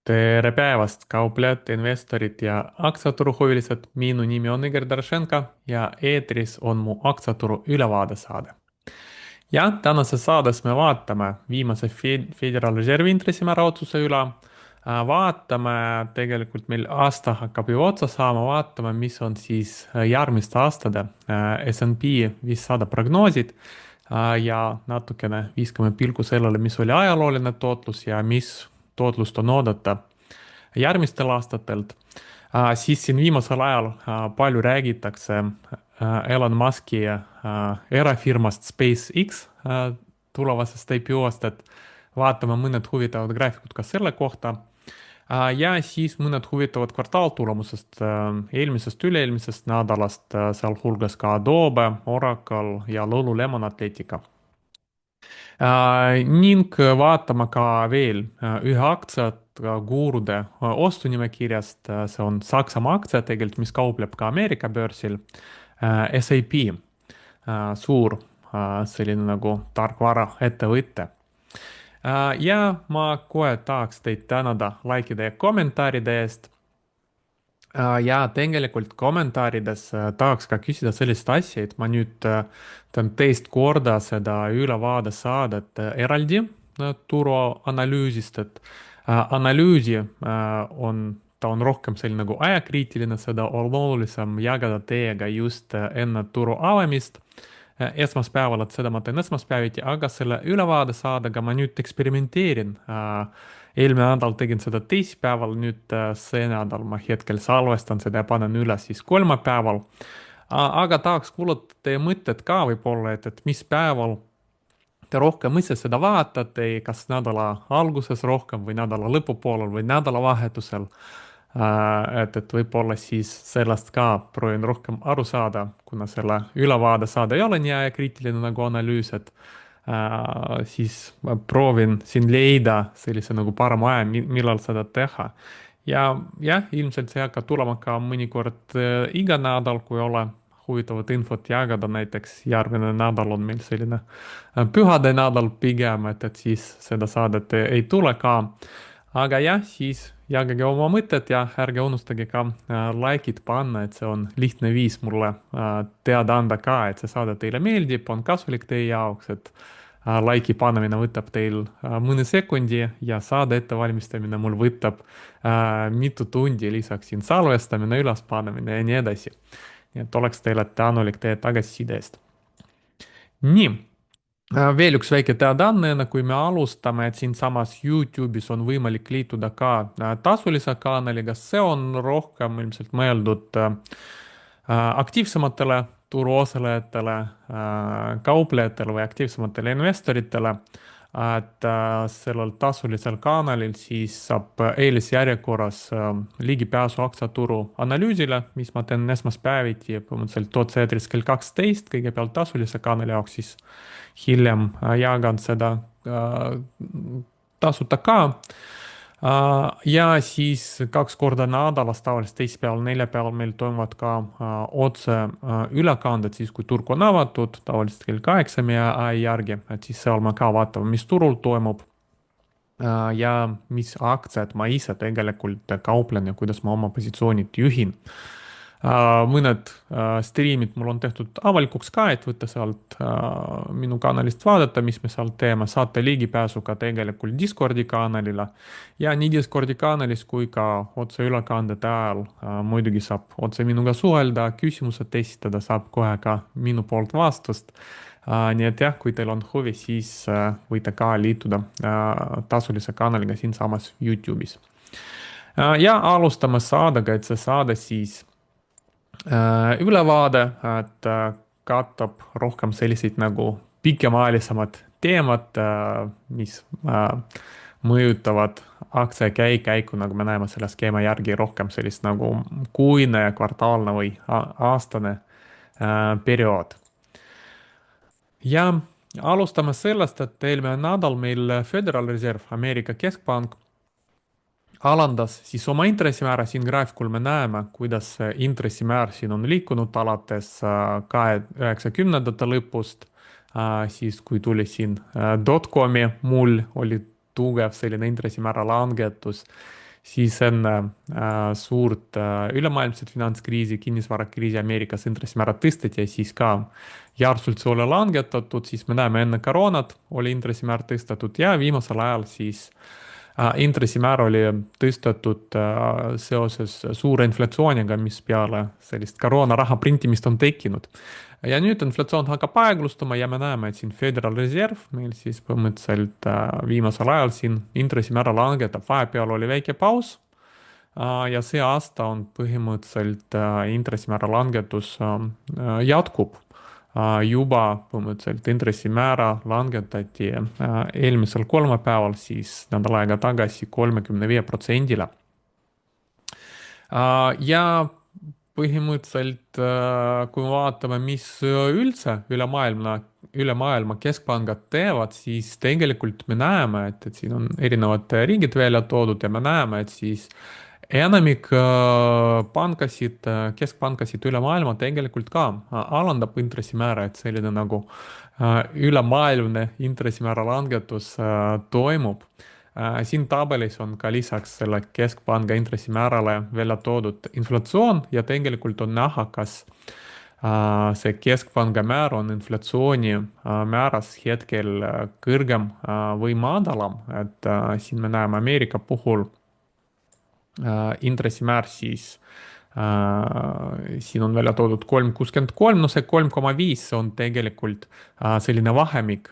Tere päevast, kauplejad, investorid ja aktsiaturuhuvilised. Minu nimi on Igor Daršenka ja eetris on mu aktsiaturu ülevaade saade. Ja tänases saades me vaatame viimase Federal Reserve'i intressimäära otsuse üle. Vaatame, tegelikult meil aasta hakkab ju otsa saama, vaatame, mis on siis järgmiste aastate S&P 500 prognoosid ja natukene viskame pilgu sellele, mis oli ajalooline tootlus ja mis tootlust on oodata järgmistel aastatelt. Siis siin viimasel ajal palju räägitakse Elon Muski erafirmast SpaceX tulevasest IPO-st, et vaatame mõned huvitavad graafikud ka selle kohta. Ja siis mõned huvitavad kvartaaltulemusest eelmisest üle-eelmisest nädalast, sealhulgas ka Adobe, Oracle ja Lululemon Athletica. Ning vaatame ka veel ühe aktsiat guurude ostunimekirjast, see on Saksamaa aktsia tegelikult, mis kaupleb ka Ameerika börsil, SAP, suur selline nagu tarkvaraettevõte. Ja ma kohe tahaks teid tänada likeide ja kommentaaride eest. Ja tegelikult kommentaarides tahaks ka küsida sellist asja, et ma nüüd teen teist korda seda ülevaade saadet eraldi turuanalüüsist, et analüüsi ta on rohkem selline nagu ajakriitiline, seda on olulisem jagada teiega just enne turu avamist esmaspäeval, et seda ma teen esmaspäeviti, aga selle ülevaade saadega ma nüüd eksperimenteerin. Eelmine nädal tegin seda teisipäeval, nüüd see nädal ma hetkel salvestan seda ja panen üles siis kolmapäeval. Aga tahaks kuulata teie mõtted ka võib-olla, et mis päeval te rohkem ise seda vaatate, kas nädala alguses rohkem või nädala lõpupoolel või nädalavahetusel. Et võib-olla siis sellest ka proovin rohkem aru saada, kuna selle ülevaade saada ei ole nii ajakriitiline nagu analüüs, et siis ma proovin siin leida sellise nagu parema aja, millal seda teha. Ja jah, ilmselt see hakkab tulema ka mõnikord iga nädal, kui ole huvitavat infot jagada, näiteks järgmine nädal on meil selline pühade nädal pigem, et siis seda saadet ei tule ka. Aga jah, siis jagage oma mõtted ja ärge unustage ka like'id panna, et see on lihtne viis mulle teada anda ka, et see saade teile meeldib, on kasulik teie jaoks, et like'i panemine võtab teil mõne sekundi ja saade ettevalmistamine mul võtab mitu tundi, lisaks siin salvestamine, ülespanemine ja nii edasi. Nii et oleks teile tänulik teie tagasiside eest. Nii, veel üks väike teadaanne, kui me alustame, et siinsamas YouTube'is on võimalik liituda ka tasulise kanaliga, see on rohkem ilmselt mõeldud aktiivsematele turuosalejatele, kauplejatele või aktiivsematele investoritele, et sellel tasulisel kanalil siis saab eelisjärjekorras ligipääsu aktsiaturu analüüsile, mis ma teen esmaspäeviti, põhimõtteliselt otse-eetris kell 12, kõigepealt tasulise kanali jaoks, siis hiljem jagan seda tasuta ka. Ja siis 2 korda nädalas, tavaliselt teisipäeval, neljapäeval meil toimuvad ka otse ülekanded, siis kui turg on avatud, tavaliselt kell 8 meie aja järgi, et siis seal me ka vaatame, mis turul toimub ja mis aktsiad ma ise tegelikult kauplen ja kuidas ma oma positsioonid juhin. Mõned striimid mul on tehtud avalikuks ka, et võtta sealt minu kanalist vaadata, mis me seal teeme, saate ligipääsu ka tegelikult Discordi kanalile ja nii Discordi kanalis kui ka otseülekandede ajal muidugi saab otse minuga suhelda, küsimused esitada, saab kohe ka minu poolt vastust. Nii et jah, kui teil on huvi, siis võite ka liituda tasulise kanaliga siinsamas YouTube'is. Ja alustame saadega, et see saade siis ülevaade, et katab rohkem selliseid nagu pikemaajalisemad teemad, mis mõjutavad aktsia käiku, nagu me näeme selle skeema järgi, rohkem sellist nagu kuine, kvartaalne või aastane periood. Ja alustame sellest, et eelmine nädal meil Federal Reserve, Ameerika Keskpank, alandas siis oma intressimäära. Siin graafikul me näeme, kuidas intressimäär siin on liikunud alates 90ndate lõpust, siis kui tuli siin dotcomi mull, oli tugev selline intressimäära langetus, siis enne suurt ülemaailmset finantskriisi, kinnisvarakriisi Ameerikas intressimäärad tõsteti ja siis ka järsult see oli langetatud, siis me näeme enne koroonat oli intressimäär tõstetud ja viimasel ajal siis intressimäär oli tõstetud seoses suure inflatsiooniga, mis peale sellist koroonaraha printimist on tekkinud. Ja nüüd inflatsioon hakkab aeglustuma ja me näeme, et siin Föderal Reserv meil siis põhimõtteliselt viimasel ajal siin intressimäära langetab, vahepeal oli väike paus ja see aasta on põhimõtteliselt intressimäära langetus jätkub. Juba põhimõtteliselt intressimäära langetati eelmisel kolmapäeval siis nädal aega tagasi 35%-le. Ja põhimõtteliselt, kui me vaatame, mis üldse üle maailma keskpangad teevad, siis tegelikult me näeme, et siin on erinevad riigid välja toodud ja me näeme, et siis enamik pankasid, keskpankasid üle maailma tegelikult ka alandab intressimäära, et selline nagu ülemaailmne intressimäära langetus toimub. Siin tabelis on ka lisaks selle keskpanga intressimäärale välja toodud inflatsioon ja tegelikult on näha, kas see keskpanga määr on inflatsiooni määras hetkel kõrgem või madalam, et siin me näeme Ameerika puhul intressimäär siis siin on välja toodud 3,63, no see 3,5 on tegelikult selline vahemik,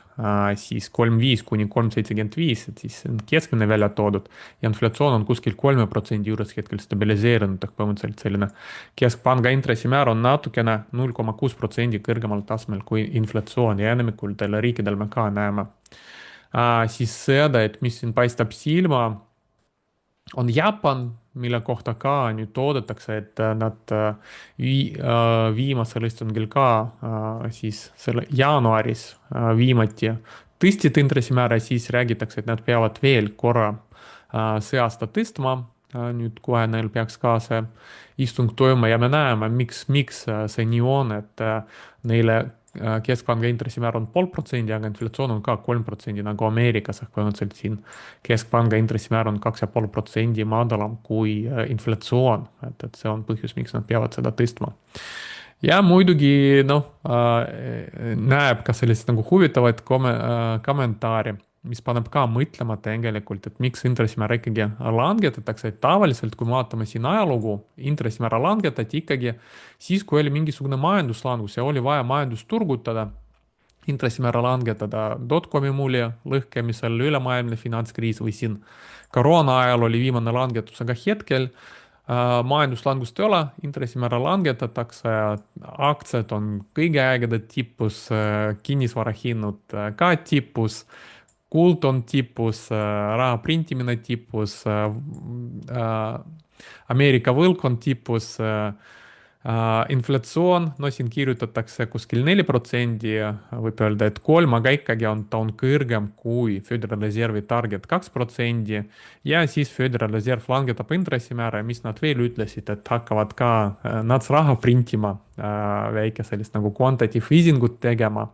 siis 3,5 kuni 3,75, et siis see on keskmine välja toodud ja inflatsioon on kuskil 3% juures hetkel stabiliseerunud, ehk põhimõtteliselt selline keskpanga intressimäär on natukene 0,6% kõrgemal tasemel kui inflatsioon ja enamikutel riikidel me ka näeme siis seda, et mis siin paistab silma on Jaapan, mille kohta ka nüüd oodatakse, et nad viimasel istungil ka siis selle jaanuaris viimati tõstsid intressimäära, siis räägitakse, et nad peavad veel korra see aasta tõstma. Nüüd kohe neil peaks ka see istung toimuma ja me näeme, miks see nii on, et neile keskpanga intressimäär on 0,5%, aga inflatsioon on ka 3% nagu Ameerikas, ehk põhimõtteliselt siin keskpanga intressimäär on 2,5% madalam kui inflatsioon, et see on põhjus, miks nad peavad seda tõstma. ja muidugi noh näeb ka sellist nagu huvitavaid kommentaari, mis paneb ka mõtlema tegelikult, et miks intressimäära ikkagi langetatakse, et tavaliselt, kui me vaatame siin ajalugu, intressimäära langetati ikkagi siis, kui oli mingisugune majanduslangus ja oli vaja majandust turgutada, intressimäära langetada dotcomi mulje lõhkemisel, ülemaailmne finantskriis või siin koroona ajal oli viimane langetus, aga hetkel majanduslangust ei ole, intressimäära langetatakse, aktsiad on kõige ägedad tipus, kinnisvarahinnad ka tipus, kuld on tipus, raha printimine tipus, Ameerika võlg on tipus, inflatsioon, no siin kirjutatakse kuskil 4%, võib öelda, et 3, aga ikkagi ta on kõrgem kui Föderal Reservi target 2% ja siis Föderal Reserv langetab intressimäära ja mis nad veel ütlesid, et hakkavad ka nats raha printima, väike sellist nagu quantitative easing ut tegema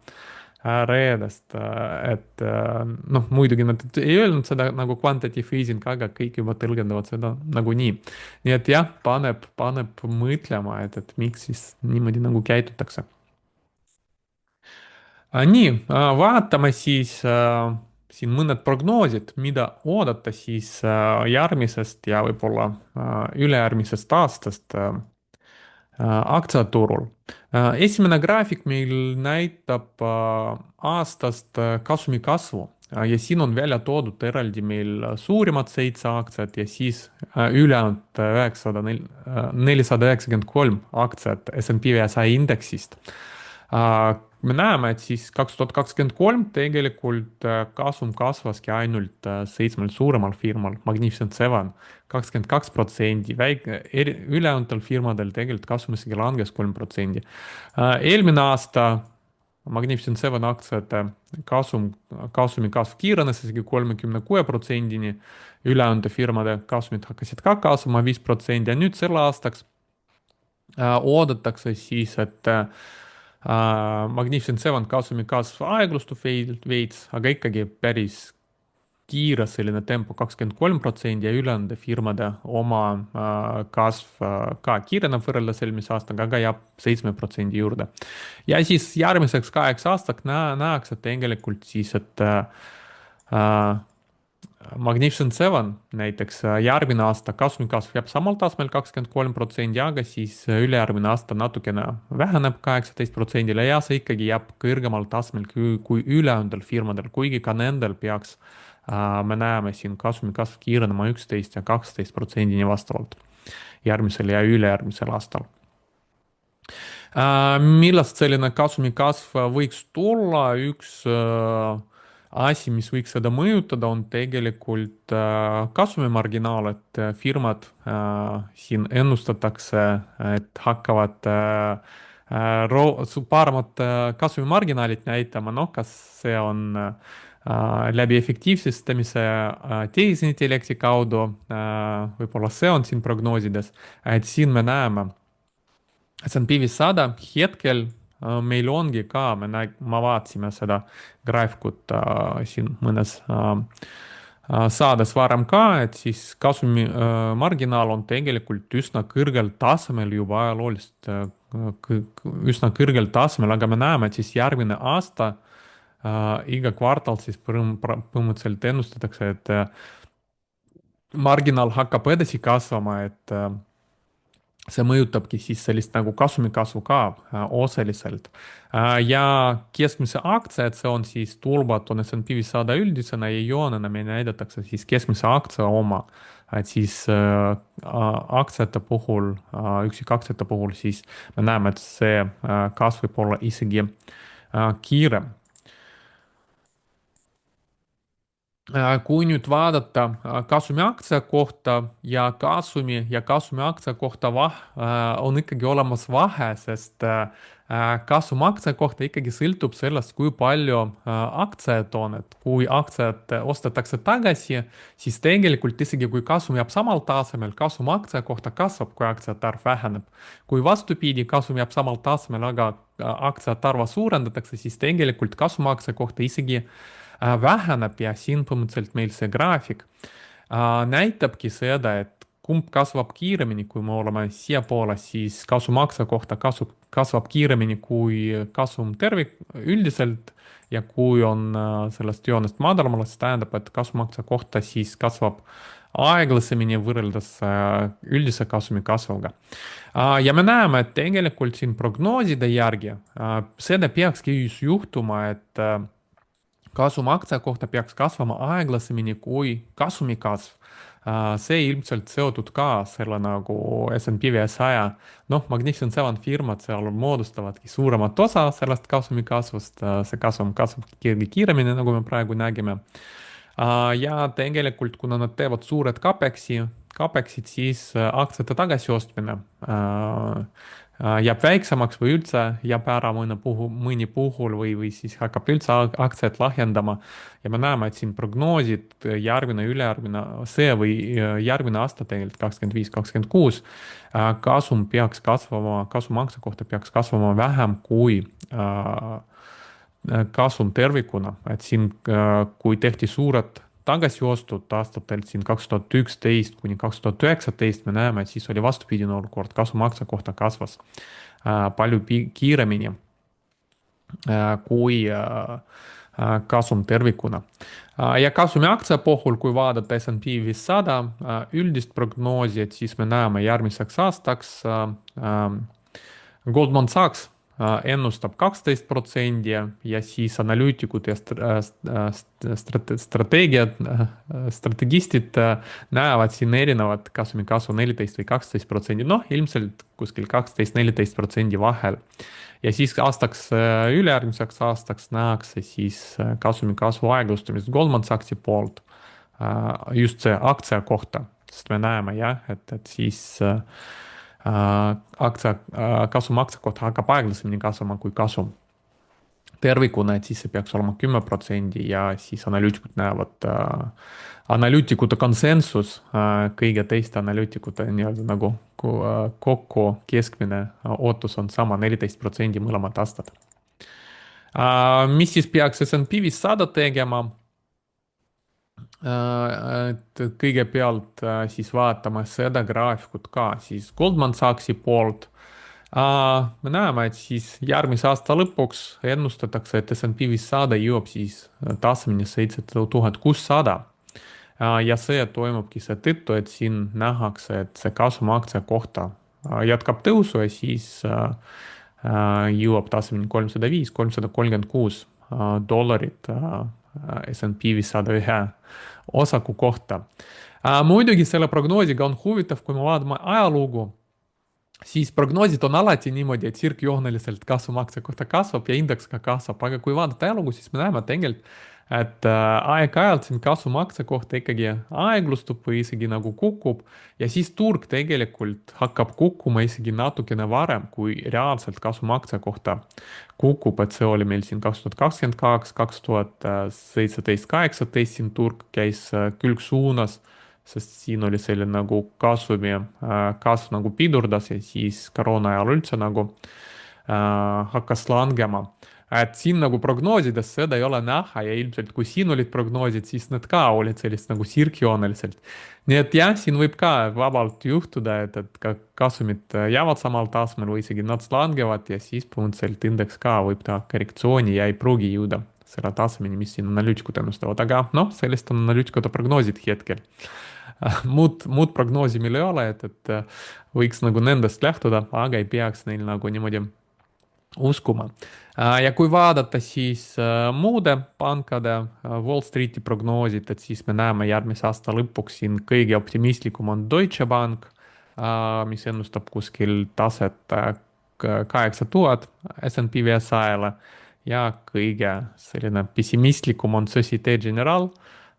reedest, et noh, muidugi nad ei öelnud seda nagu quantitative easing, aga kõik juba tõlgendavad seda nagunii. nii et jah, paneb mõtlema, et miks siis niimoodi nagu käitutakse. Nii, vaatame siis siin mõned prognoosid, mida oodata siis järgmisest ja võib-olla ülejärgmisest aastast aktsiaturul. Esimene graafik meil näitab aastast kasumi kasvu ja siin on välja toodud eraldi meil suurimad 7 aktsiat ja siis ülejäänud 493 aktsiat S&P 500 indeksist. Me näeme, et siis 2023 tegelikult kasum kasvaski ainult 7 suuremal firmal, Magnificent Seven, 22%, ülejäänutel firmadel tegelikult kasum isegi langes 3%. Eelmine aasta Magnificent Seven aktsiate kasumi kasv kiirenes isegi 36%-ni, ülejäänud firmade kasumid hakkasid ka kasvama 5% ja nüüd selle aastaks oodatakse siis, et Magnificent Seven kasumi kasv aeglustub veits, aga ikkagi kiire selline tempo 23% ja ülejäänud firmade oma kasv ka kiireneb võrreldes eelmise aastaga, aga jääb 7% juurde. Ja siis järgmiseks 8 aastaks nähakse tegelikult siis, et Magnificent Seven näiteks järgmine aasta kasumi kasv jääb samal tasemel 23%, aga siis ülejärgmine aasta natukene väheneb 18%-le ja see ikkagi jääb kõrgemal tasemel kui ülejäänutel firmadel, kuigi ka nendel peaks me näeme siin kasumi kasv kiirenema 11 ja 12%-ni vastavalt järgmisel ja ülejärgmisel aastal. Millest selline kasumi kasv võiks tulla? Üks asi, mis võiks seda mõjutada, on tegelikult kasumimarginaal, et firmad siin ennustatakse, et hakkavad paremat kasumimarginaalit näitama, noh, kas see on läbi efektiivsustamise tehisintellekti kaudu, võib-olla see on siin prognoosides, et siin me näeme S&P 500 hetkel meil ongi ka, ma vaatasime seda graafikut siin mõnes saades varem ka, et siis kasumi marginaal on tegelikult üsna kõrgel tasemel juba ajaloolist, üsna kõrgel tasemel, aga me näeme, et siis järgmine aasta iga kvartal siis põhimõtteliselt ennustatakse, et marginaal hakkab edasi kasvama, et see mõjutabki siis sellist nagu kasumi kasvu ka osaliselt. Ja keskmise aktsiad, see on siis tulbad on S&P 500 üldisena ja joonena meil näidatakse siis keskmise aktsia oma. Et siis aktsiate puhul, üksikaktsiate puhul siis me näeme, et see kasv võib olla isegi kiirem. Kui nüüd vaadata kasumi aktsia kohta ja kasumi aktsia kohta on ikkagi olemas vahe, sest kasum aktsia kohta ikkagi sõltub sellest, kui palju aktsiaid on, et kui aktsiad ostetakse tagasi, siis tegelikult isegi kui kasum jääb samal tasemel, kasum aktsia kohta kasvab, kui aktsiate arv väheneb. Kui vastupidi, kasum jääb samal tasemel, aga aktsiate arva suurendatakse, siis tegelikult kasum aktsia kohta isegi väheneb ja siin põhimõtteliselt meil see graafik näitabki seda, et kumb kasvab kiiremini, kui me oleme siiapoole, siis kasum aktsia kohta kasvab kiiremini kui kasum tervik üldiselt ja kui on sellest joonest madalamal, siis tähendab, et kasum aktsia kohta siis kasvab aeglasemini võrreldes üldise kasumi kasvuga. Ja me näeme, et tegelikult siin prognooside järgi seda peakski juhtuma, et kasum aktsia kohta peaks kasvama aeglasemini kui kasumi kasv. See ilmselt seotud ka selle nagu S&P 500, noh, Magnificent Seven firmad seal moodustavadki suuremat osa sellest kasumi kasvust, see kasum kasvab kiiremini, nagu me praegu nägime. Ja tegelikult, kuna nad teevad suured CAPEX-id, siis aktsiate tagasiostmine jääb väiksemaks või üldse jääb ära mõni puhul või siis hakkab üldse aktsiaid lahjendama. Ja me näeme, et siin prognoosid ülejärgmine järgmine aasta tegelikult 25-26 kasum peaks kasvama, kasum aktsia kohta peaks kasvama vähem kui kasum tervikuna, et siin kui tehti suured tagasiostud aastatel siin 2011 kuni 2019, me näeme, et siis oli vastupidine olukord, kasum aktsia kohta kasvas palju kiiremini kui kasum tervikuna. Ja kasumi aktsia puhul, kui vaadata S&P 500 üldist prognoosi, et siis me näeme järgmiseks aastaks Goldman Sachs ennustab 12% ja siis analüütikud ja strategistid näevad siin erinevat kasumi kasvu 14 või 12%, noh ilmselt kuskil 12-14% vahel. Ja siis ülejärgmiseks aastaks nähakse siis kasumi kasvu aeglustamist Goldman Sachsi poolt just see aktsia kohta, sest me näeme jah, et siis kasum aktsia kohta hakkab aeglasemini kasvama kui kasum tervikuna, et siis see peaks olema 10% ja siis analüütikud näevad, analüütikute konsensus kõige teiste analüütikute nii-öelda nagu kokku keskmine ootus on sama 14% mõlemad aastad. Mis siis peaks S&P 500 tegema? Et kõigepealt siis vaatame seda graafikut ka, siis Goldman Sachsi poolt. Me näeme, et siis järgmise aasta lõpuks ennustatakse, et S&P 500 jõuab siis tasemeni 7600. Ja see toimubki seetõttu, et siin nähakse, et see kasum aktsia kohta jätkab tõusu ja siis jõuab tasemeni 305, $336 S&P 500 ühe osaku kohta. Muidugi selle prognoosiga on huvitav, kui me vaatame ajalugu, siis prognoosid on alati niimoodi, et sirgjooneliselt kasum aktsia kohta kasvab ja indeks ka kasvab, aga kui vaadata ajalugu, siis me näeme tegelikult, et aeg-ajalt siin kasum aktsia kohta ikkagi aeglustub või isegi nagu kukub ja siis turg tegelikult hakkab kukkuma isegi natukene varem, kui reaalselt kasum aktsia kohta kukub, et see oli meil siin 2022, 2017, 18 siin turg käis külgsuunas, sest siin oli selline nagu kasumi kasv nagu pidurdas ja siis koroona ajal üldse nagu hakkas langema. Et siin nagu prognoosides seda ei ole näha ja ilmselt kui siin olid prognoosid, siis need ka olid sellist nagu sirgjooneliselt. Nii et jah, siin võib ka vabalt juhtuda, et ka kasumid jäävad samal tasemel või isegi nad langevad ja siis põhimõtteliselt indeks ka võib teha korrektsiooni ja ei pruugi jõuda selle tasemeni, mis siin analüütikud ennustavad, aga noh, sellest on analüütikute prognoosid hetkel. Muud prognoosi meil ei ole, et võiks nagu nendest lähtuda, aga ei peaks neil nagu niimoodi uskuma. Ja kui vaadata siis muude pankade Wall Streeti prognoosid, et siis me näeme järgmise aasta lõpuks siin kõige optimistlikum on Deutsche Bank, mis ennustab kuskil taset 8000 S&P 500-le ja kõige selline pessimistlikum on Societe Generale,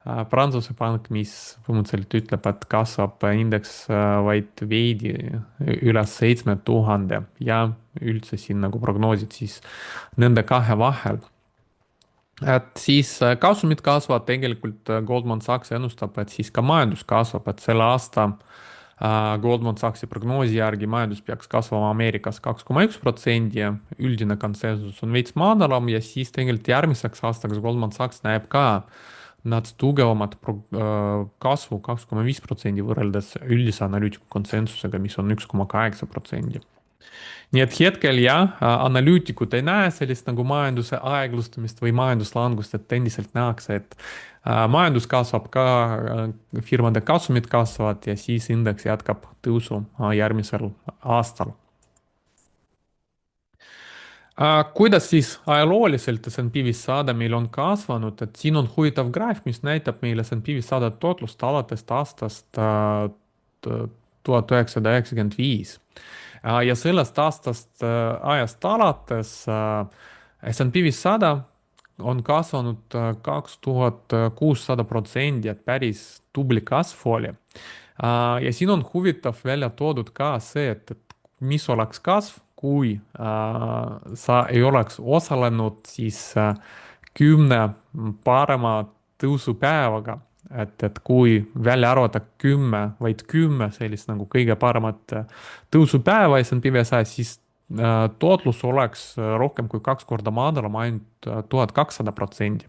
Prantsuse pank, mis põhimõtteliselt ütleb, et kasvab indeks vaid veidi üle 7000 ja üldse siin nagu prognoosid siis nende kahe vahel. Et siis kasumid kasvavad, tegelikult Goldman Sachs ennustab, et siis ka majandus kasvab, et selle aasta Goldman Sachsi prognoosi järgi majandus peaks kasvama Ameerikas 2,1% ja üldine konsensus on veits madalam ja siis tegelikult järgmiseks aastaks Goldman Sachs näeb ka nad tugevamat kasvu 2,5% võrreldes üldise analüütiku konsensusega, mis on 1,8%. Nii et hetkel jah, analüütikud ei näe sellist nagu majanduse aeglustumist või majanduslangust, et endiselt nähakse, et majandus kasvab ka, firmade kasumid kasvavad ja siis indeks jätkab tõusu järgmisel aastal. Kuidas siis ajalooliselt S&P 500 meil on kasvanud, et siin on huvitav graafik, mis näitab meile S&P 500 tootlust alates aastast 1995. Ja sellest aastast ajast alates S&P 500 on kasvanud 2600%, et päris tubli kasv oli. Ja siin on huvitav välja toodud ka see, et mis oleks kasv, kui sa ei oleks osalenud siis 10 parema tõusupäevaga, et kui välja arvata 10, vaid 10 sellist nagu kõige paremat tõusupäeva S&P 500, siis tootlus oleks rohkem kui 2 korda madalam, ainult 1200%.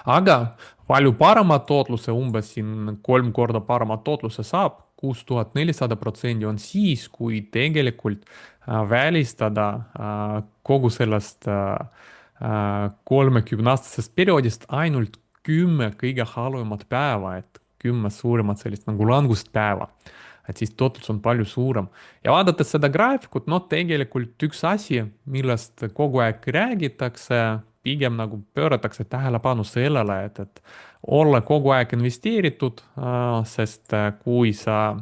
Aga palju parema tootluse, umbes siin 3 korda parema tootluse saab, 6400% on siis, kui tegelikult välistada kogu sellest 30-aastasest perioodist ainult 10 kõige halvemat päeva, et 10 suurimat sellist nagu langust päeva. Et siis tootlus on palju suurem. Ja vaadates seda graafikut, no tegelikult üks asi, millest kogu aeg räägitakse, pigem nagu pööratakse tähelepanu sellele, et olla kogu aeg investeeritud, sest kui sa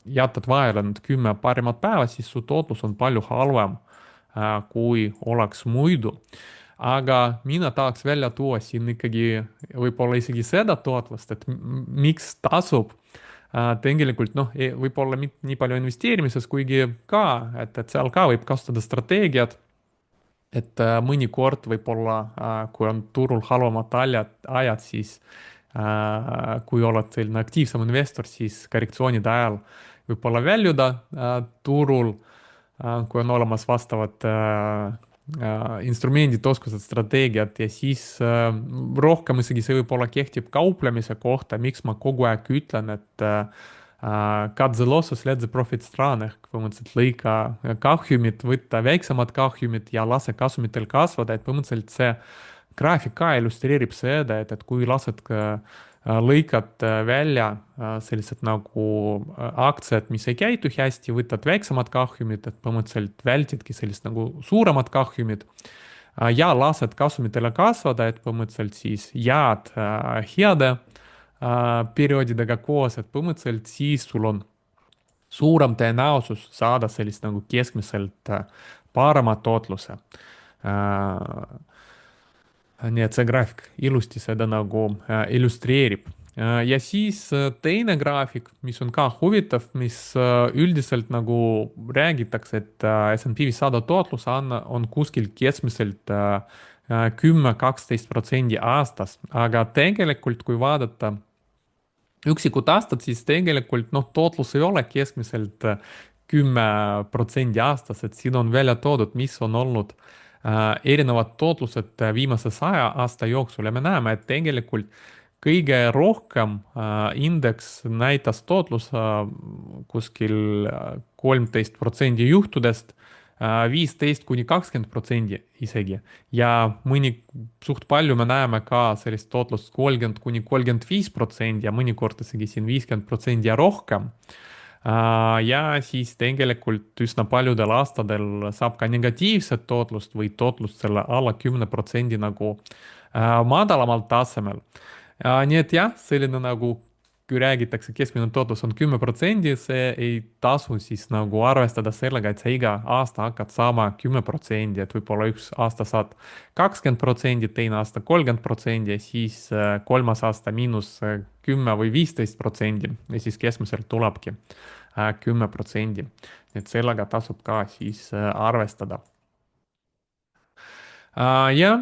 jätad vahele need 10 parimat päeva, siis su tootlus on palju halvem, kui oleks muidu. Aga mina tahaks välja tuua siin ikkagi võib-olla isegi seda tootlust, et miks tasub tegelikult noh, võib-olla mitte nii palju investeerimises, kuigi ka, et seal ka võib kasutada strateegiat, et mõnikord võib-olla, kui on turul halvemad ajad, siis kui oled selline aktiivsem investor, siis korrektsioonide ajal võib-olla väljuda turul, kui on olemas vastavad instrumendid, oskused, strateegiad ja siis rohkem isegi see võib-olla kehtib kauplemise kohta, miks ma kogu aeg ütlen, et cut the losses, let the profits run ehk põhimõtteliselt lõika kahjumit, võtta väiksemad kahjumid ja lase kasumitel kasvada, et põhimõtteliselt see graafik ka illustreerib seda, et kui lased lõikad välja sellised nagu aktsiad, mis ei käitu hästi, võtad väiksemad kahjumid, et põhimõtteliselt vältidki sellist nagu suuremat kahjumit ja lased kasumitele kasvada, et põhimõtteliselt siis jääd heade perioodidega koos, et põhimõtteliselt siis sul on suurem tõenäosus saada sellist nagu keskmiselt parema tootluse. Nii et see graafik ilusti seda nagu illustreerib. Ja siis teine graafik, mis on ka huvitav, mis üldiselt nagu räägitakse, et S&P 500 tootlus on kuskil keskmiselt 10-12% aastas, aga tegelikult kui vaadata üksikut aastat, siis tegelikult noh, tootlus ei ole keskmiselt 10% aastas, et siin on välja toodud, mis on olnud erinevad tootlused viimase 100 aasta jooksul ja me näeme, et tegelikult kõige rohkem indeks näitas tootlus kuskil 13% juhtudest, 15-20% isegi ja suht palju me näeme ka sellist tootlust 30-35% ja mõnikord isegi siin 50% ja rohkem. Ja siis tegelikult üsna paljudel aastadel saab ka negatiivset tootlust või tootlust selle alla 10% nagu madalamal tasemel. Nii et jah, selline nagu, kui räägitakse, keskmine tootlus on 10%, see ei tasu siis nagu arvestada sellega, et sa iga aasta hakkad saama 10%, et võib-olla üks aasta saad 20%, teine aasta 30% ja siis kolmas aasta miinus 10 või 15% ja siis keskmiselt tulebki 10%. et sellega tasub ka siis arvestada. Ja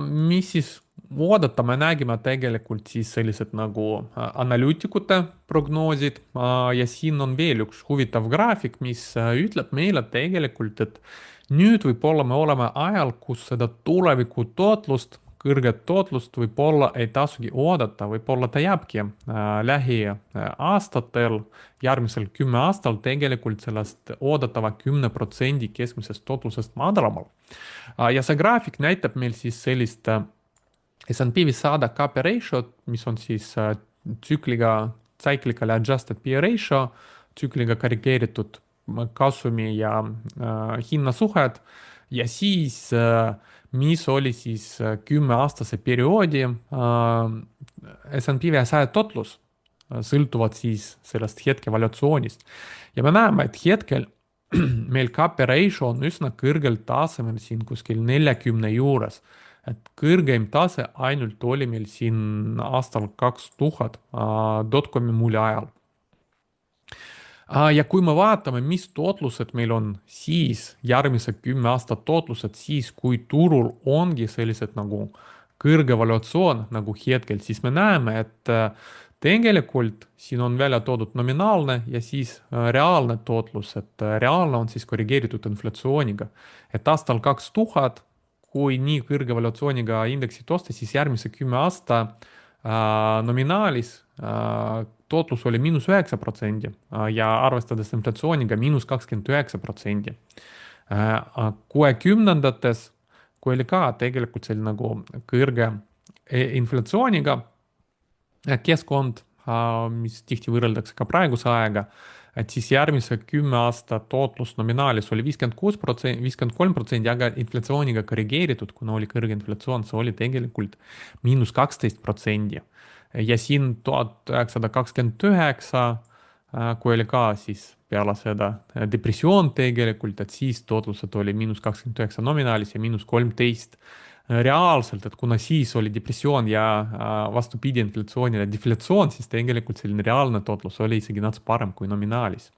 mis siis oodata, me nägime tegelikult siis sellised nagu analüütikute prognoosid ja siin on veel üks huvitav graafik, mis ütleb meile tegelikult, et nüüd võib-olla me oleme ajal, kus seda tuleviku tootlust, kõrget tootlust võib-olla ei tasugi oodata, võib-olla ta jääbki lähiaastatel, järgmisel 10 aastal tegelikult sellest oodatava 10% keskmisest tootlusest madalamal. Ja see graafik näitab meil siis sellist S&P 500 KP ratio, mis on siis cyclically adjusted P ratio, tsükliga korrigeeritud kasumi ja hinnasuhed ja siis mis oli siis 10-aastase perioodi S&P 500 tootlus, sõltuvad siis sellest hetkevaluatsioonist. Ja me näeme, et hetkel meil KP ratio on üsna kõrgel tasemel siin kuskil 40 juures. Et kõrgeim tase ainult oli meil siin aastal 2000 dotcomi mulli ajal. Ja kui me vaatame, mis tootlused meil on siis, järgmise 10 aastat tootlused, siis kui turul ongi sellised nagu kõrge valuatsioon nagu hetkel, siis me näeme, et tegelikult siin on välja toodud nominaalne ja siis reaalne tootlus, et reaalne on siis korrigeeritud inflatsiooniga. Et aastal 2000, kui nii kõrge valuatsiooniga indeksit osta, siis järgmise 10 aasta nominaalis tootlus oli -9% ja arvestades inflatsiooniga -29%. 60-ndates, kui oli ka tegelikult selline nagu kõrge inflatsiooniga keskkond, mis tihti võrreldakse ka praeguse aega, et siis järgmise 10 aasta tootlus nominaalis oli 56%, 53%, aga inflatsiooniga korrigeeritud, kuna oli kõrge inflatsioon, see oli tegelikult -12%. Ja siin 1929, kui oli ka siis peale seda depressioon tegelikult, et siis tootlused oli -29 nominaalis ja -13 reaalselt, et kuna siis oli depressioon ja vastupidi inflatsioonile deflatsioon, siis tegelikult selline reaalne tootlus oli isegi natuke parem kui nominaalis.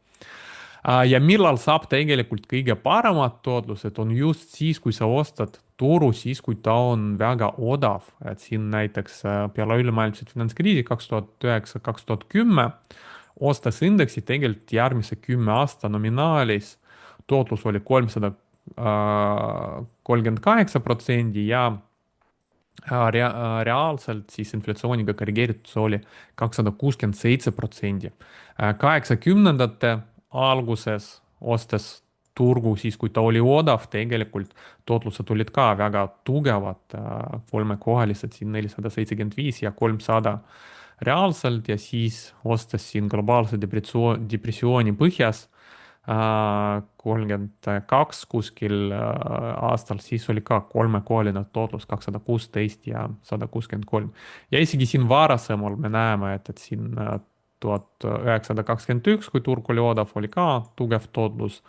Ja millal saab tegelikult kõige paremad tootlused, on just siis, kui sa ostad turu, siis kui ta on väga odav, et siin näiteks peale ülemaailmset finantskriisi 2009-2010 ostes indeksi tegelikult järgmise 10 aasta nominaalis tootlus oli 300 38% ja reaalselt siis inflatsiooniga korrigeeritud see oli 267%. 80-ndate alguses ostes turgu siis, kui ta oli odav, tegelikult tootlused olid ka väga tugevad, kolmekohalised siin 475 ja 300 reaalselt ja siis ostes siin globaalse depressiooni põhjas 32 kuskil aastal, siis oli ka kolmekohaline tootlus 216 ja 163. Ja isegi siin varasemal me näeme, et siin 1921, kui turg oli odav, oli ka tugev tootlus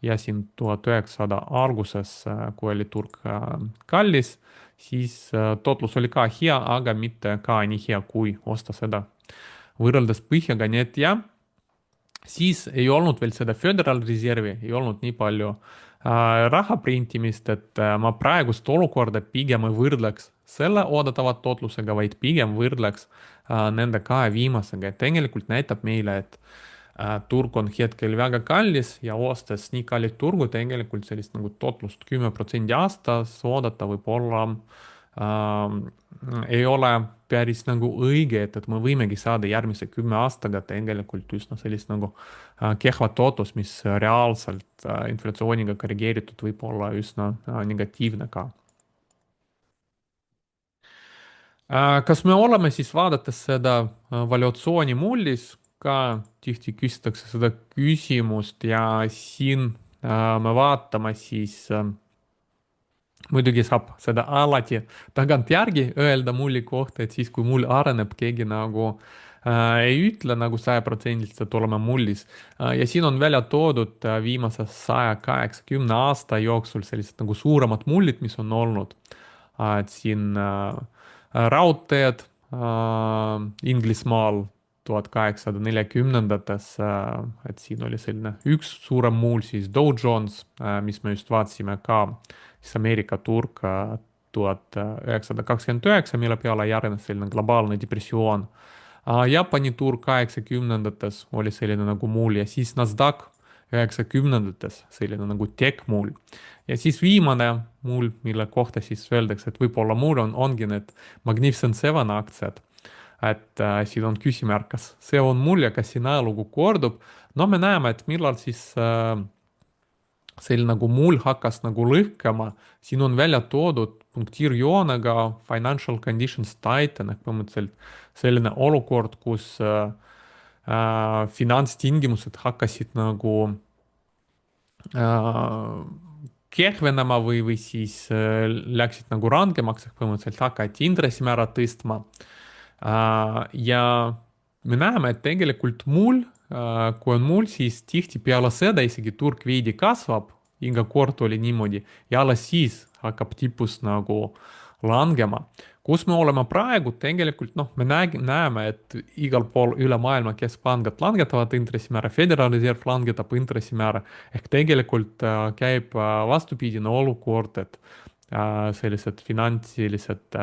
ja siin 1900 alguses, kui oli turg kallis, siis tootlus oli ka hea, aga mitte ka nii hea, kui osta seda võrreldes põhjaga, nii et jah, siis ei olnud veel seda Föderal Reservi, ei olnud nii palju raha printimist, et ma praegust olukorda pigem ei võrdleks selle oodatava tootlusega, vaid pigem võrdleks nende kahe viimasega, et tegelikult näitab meile, et turg on hetkel väga kallis ja ostes nii kallit turgu tegelikult sellist nagu tootlust 10% aastas oodata võib-olla ei ole päris nagu õige, et me võimegi saada järgmise 10 aastaga tegelikult üsna sellist nagu kehva tootlust, mis reaalselt inflatsiooniga korrigeeritud võib olla üsna negatiivne ka. Kas me oleme siis vaadates seda valuatsiooni mullis, ka tihti küsitakse seda küsimust ja siin me vaatame siis muidugi saab seda alati tagantjärgi öelda mulli kohta, et siis, kui mull areneb, keegi nagu ei ütle nagu 100%-liselt oleme mullis. Ja siin on välja toodud viimase 180 aasta jooksul sellised nagu suuremad mullid, mis on olnud. Et siin raudteed Inglismaal 1840-ndates, et siin oli selline üks suurem muul, siis Dow Jones, mis me just vaatasime ka, siis Ameerika turg 1929, mille peale järgnes selline globaalne depressioon. Jaapani turg 80-ndates oli selline nagu muul ja siis NASDAQ 90-ndates selline nagu tech-muul. Ja siis viimane muul, mille kohta siis öeldakse, et võib-olla muul ongi need Magnificent Seven aktsiad. Et siin on küsimärk, kas see on mull ja kas siin ajalugu kordub. No me näeme, et millal siis selline nagu mull hakkas nagu lõhkema. Siin on välja toodud punktiirjoonega financial conditions tighten ehk põhimõtteliselt selline olukord, kus finantstingimused hakkasid nagu kehvenema või siis läksid nagu rangemaks, ehk põhimõtteliselt hakati intressimäära tõstma. Ja me näeme, et tegelikult mull, kui on mull, siis tihtipeale seda isegi turg veidi kasvab, iga kord oli niimoodi, ja alles siis hakkab tipus nagu langema. Kus me oleme praegu, tegelikult noh, me näeme, et igal pool üle maailma keskpangad langetavad intressimäära, Federal Reserve langetab intressimäära, ehk tegelikult käib vastupidine olukord, et sellised finantsilised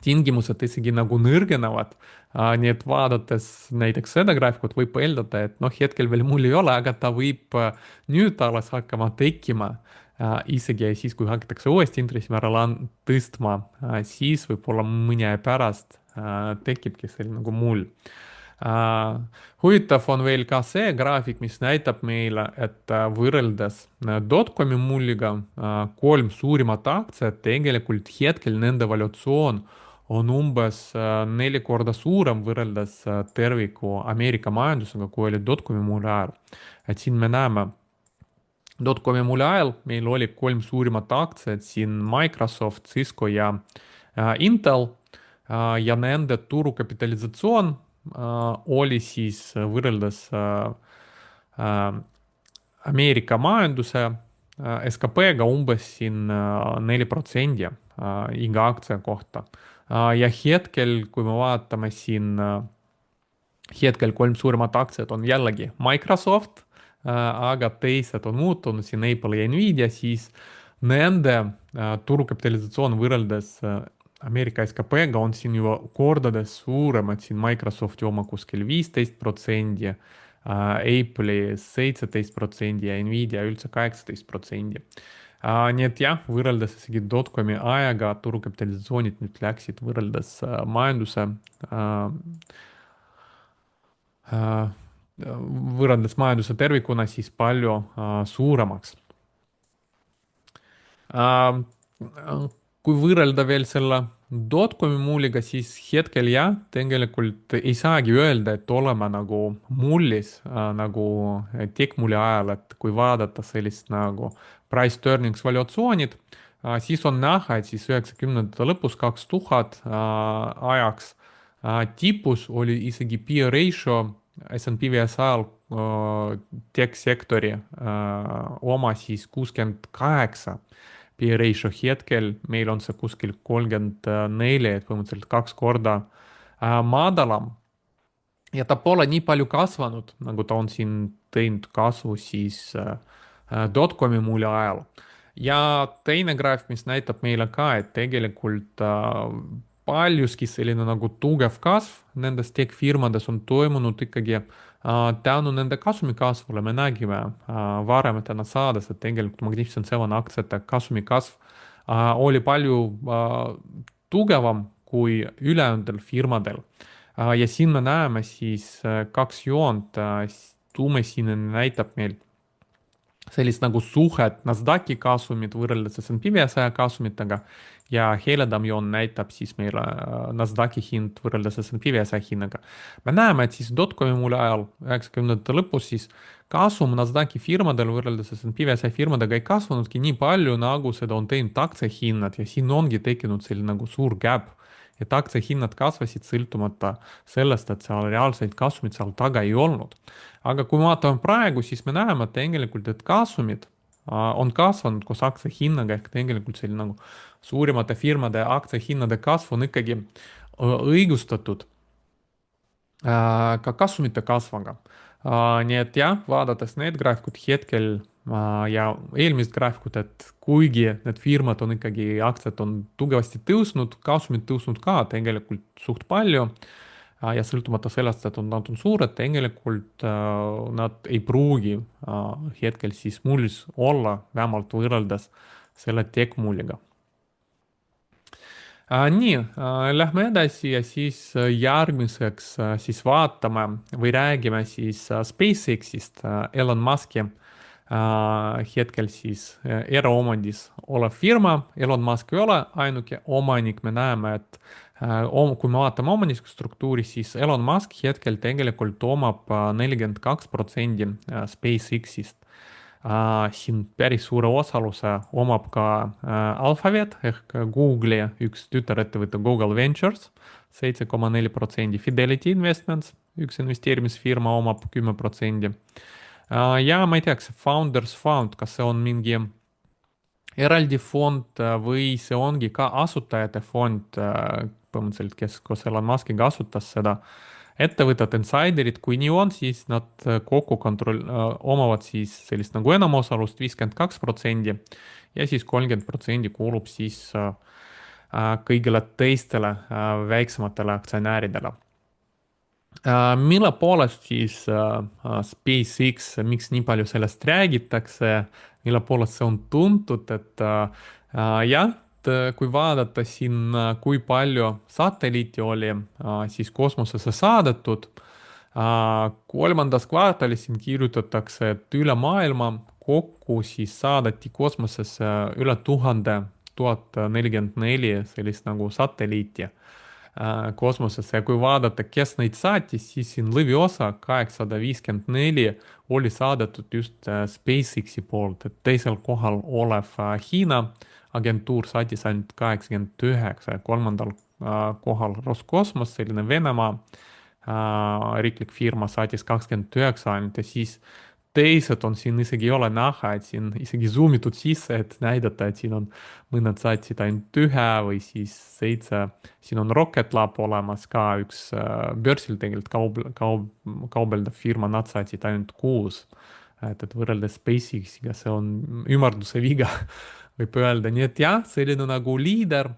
tingimused isegi nagu nõrgenevad. Nii et vaadates näiteks seda graafikut võib eeldada, et noh, hetkel veel mul ei ole, aga ta võib nüüd alles hakkama tekkima. Isegi siis, kui hakatakse uuesti intressimäära tõstma, siis võib-olla mõne aja pärast tekibki selline nagu mull. Huvitav on veel ka see graafik, mis näitab meile, et võrreldes dotcomi mulliga kolm suurimat aktsiat, tegelikult hetkel nende valuatsioon on umbes 4 korda suurem võrreldes terviku Ameerika majandusega, kui oli dotcomi mulli ajal. Et siin me näeme, dotcomi mulli ajal meil oli kolm suurimat aktsiat, siin Microsoft, Cisco ja Intel ja nende turukapitalisatsioon oli siis võrreldes Ameerika majanduse SKP-ga umbes siin 4% iga aktsia kohta. Ja hetkel, kui me vaatame siin, hetkel kolm suuremat aktsiat on jällegi Microsoft, aga teised on muutunud, siin Apple ja Nvidia, siis nende turukapitalisatsioon võrreldes Ameerika SKP-ga on siin juba kordades suurem, et siin Microsofti oma kuskil 15%, Apple'i 17% ja Nvidia üldse 18%. Nii et jah, võrreldes isegi dotcomi ajaga turukapitalisatsioonid nüüd läksid võrreldes äh, äh, võrreldes majanduse tervikuna siis palju suuremaks. Ähm, kui võrrelda veel selle dotcomi mulliga, siis hetkel jah, tegelikult ei saagi öelda, et oleme nagu mullis nagu tech-mulli ajal, et kui vaadata sellist nagu price to earnings valuatsioonid, siis on näha, et siis 90ndate lõpus 2000 ajaks tipus oli isegi P ratio S&P 500-l tech-sektori oma siis 68 P-ratio hetkel meil on see kuskil 34, et põhimõtteliselt 2 korda madalam. Ja ta pole nii palju kasvanud, nagu ta on siin teinud kasvu siis dotcomi mulje ajal. Ja teine graaf, mis näitab meile ka, et tegelikult paljuski selline nagu tugev kasv nendes tech-firmades on toimunud ikkagi tänu nende kasumi kasvule. Me nägime varem täna saades, et tegelikult Magnificent Seven aktsiate kasumi kasv oli palju tugevam kui ülejäänutel firmadel. Ja siin me näeme siis kaks joont. Tumesinine näitab meil sellist nagu suhet Nasdaqi kasumit võrreldes S&P 500 kasumitega ja heledam joon näitab siis meile Nasdaqi hind võrreldes S&P 500 hinnaga. Me näeme, et siis dotcomi mulje ajal 90ndate lõpus siis kasum Nasdaqi firmadel võrreldes S&P 500 firmadega ei kasvanudki nii palju, nagu seda on teinud aktsiahinnad ja siin ongi tekkinud selline nagu suur gap. Et aktsiahinnad kasvasid sõltumata sellest, et seal reaalseid kasumid seal taga ei olnud. Aga kui me vaatame praegu, siis me näeme tegelikult, et kasumid on kasvanud koos aktsiahinnaga ehk tegelikult selline nagu suurimate firmade aktsiahinnade kasv on ikkagi õigustatud ka kasumite kasvaga. Nii et jah, vaadates need graafikud hetkel ja eelmist graafikut, et kuigi need firmad on ikkagi, aktsiad on tugevasti tõusnud, kasumid tõusnud ka tegelikult suht palju ja sõltumata sellest, et nad on suured, tegelikult nad ei pruugi hetkel siis mullis olla, vähemalt võrreldes selle tech-mulliga. Nii, lähme edasi ja siis järgmiseks siis vaatame või räägime siis SpaceX-ist, Elon Musk'i hetkel siis eraomandis olev firma. Elon Musk ei ole ainuke omanik, me näeme, et kui me vaatame omanike struktuuri, siis Elon Musk hetkel tegelikult omab 42% SpaceX-ist. Siin päris suure osaluse omab ka Alphabet ehk Google'i üks tütarettevõte Google Ventures, 7,4%, Fidelity Investments, üks investeerimisfirma omab 10%. Ja ma ei tea, kas see Founders Fund, kas see on mingi eraldi fond või see ongi ka asutajate fond, põhimõtteliselt, kes koos Elon Muskiga asutas seda ettevõtet Insiderid, kui nii on, siis nad kokku omavad siis sellist nagu enamosalust 52% ja siis 30% kuulub siis kõigile teistele väiksematele aktsionäridele. Mille poolest siis SpaceX, miks nii palju sellest räägitakse, mille poolest see on tuntud, et jah, kui vaadata siin, kui palju satelliiti oli siis kosmosesse saadetud, kolmandas kvartalis siin kirjutatakse, et üle maailma kokku siis saadeti kosmosesse üle 1044 sellist nagu satelliiti kosmosesse ja kui vaadata, kes neid saatis, siis siin lõviosa 854 oli saadetud just SpaceX-i poolt, et teisel kohal olev Hiina agentuur saatis ainult 89 ja kolmandal kohal Roskosmos, selline Venemaa riiklik firma saatis 29 ainult ja siis teised on siin isegi ei ole näha, et siin isegi zoomitud sisse, et näidata, et siin on mõned saatsid ainult 1 või siis 7. Siin on Rocket Lab olemas ka üks börsil tegelikult kaubeldav firma, nad saatsid ainult 6. Et võrreldes SpaceX-iga see on ümarduse viga, võib öelda. Nii et jah, selline nagu liider,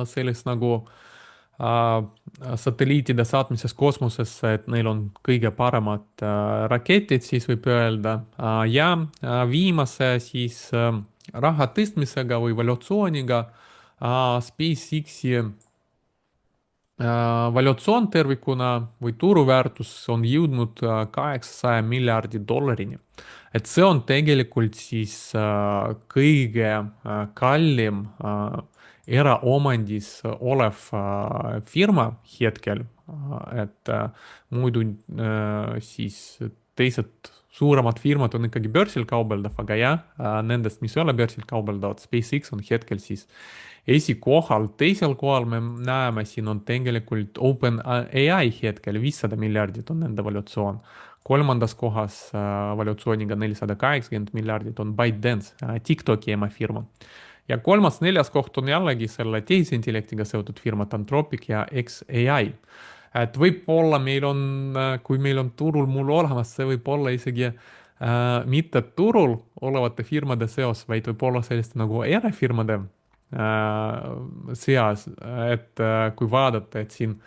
sellist nagu satelliitide saatmises kosmosesse, et neil on kõige paremad raketid, siis võib öelda. Ja viimase siis raha tõstmisega või evolutsiooniga SpaceXi valuatsioon tervikuna või turuväärtus on jõudnud 800 miljardi dollarini. Et see on tegelikult siis kõige kallim eraomandis olev firma hetkel. Et muidu siis teised suuremad firmad on ikkagi börsil kaubeldav, aga jah, nendest, mis ei ole börsil kaubeldavad, SpaceX on hetkel siis esikohal. Teisel kohal me näeme, siin on tegelikult OpenAI hetkel 500 miljardit on nende valuatsioon. Kolmandas kohas valuatsiooniga 480 miljardit on ByteDance, TikToki emafirma. Ja kolmas-neljas koht on jällegi selle tehisintellektiga seotud firmad Anthropic ja xAI. Et võib-olla meil on, kui meil on turul mul olemas, see võib olla isegi mitte turul olevate firmade seos, vaid võib-olla selliste nagu erafirmade seas, et kui vaadata, et siin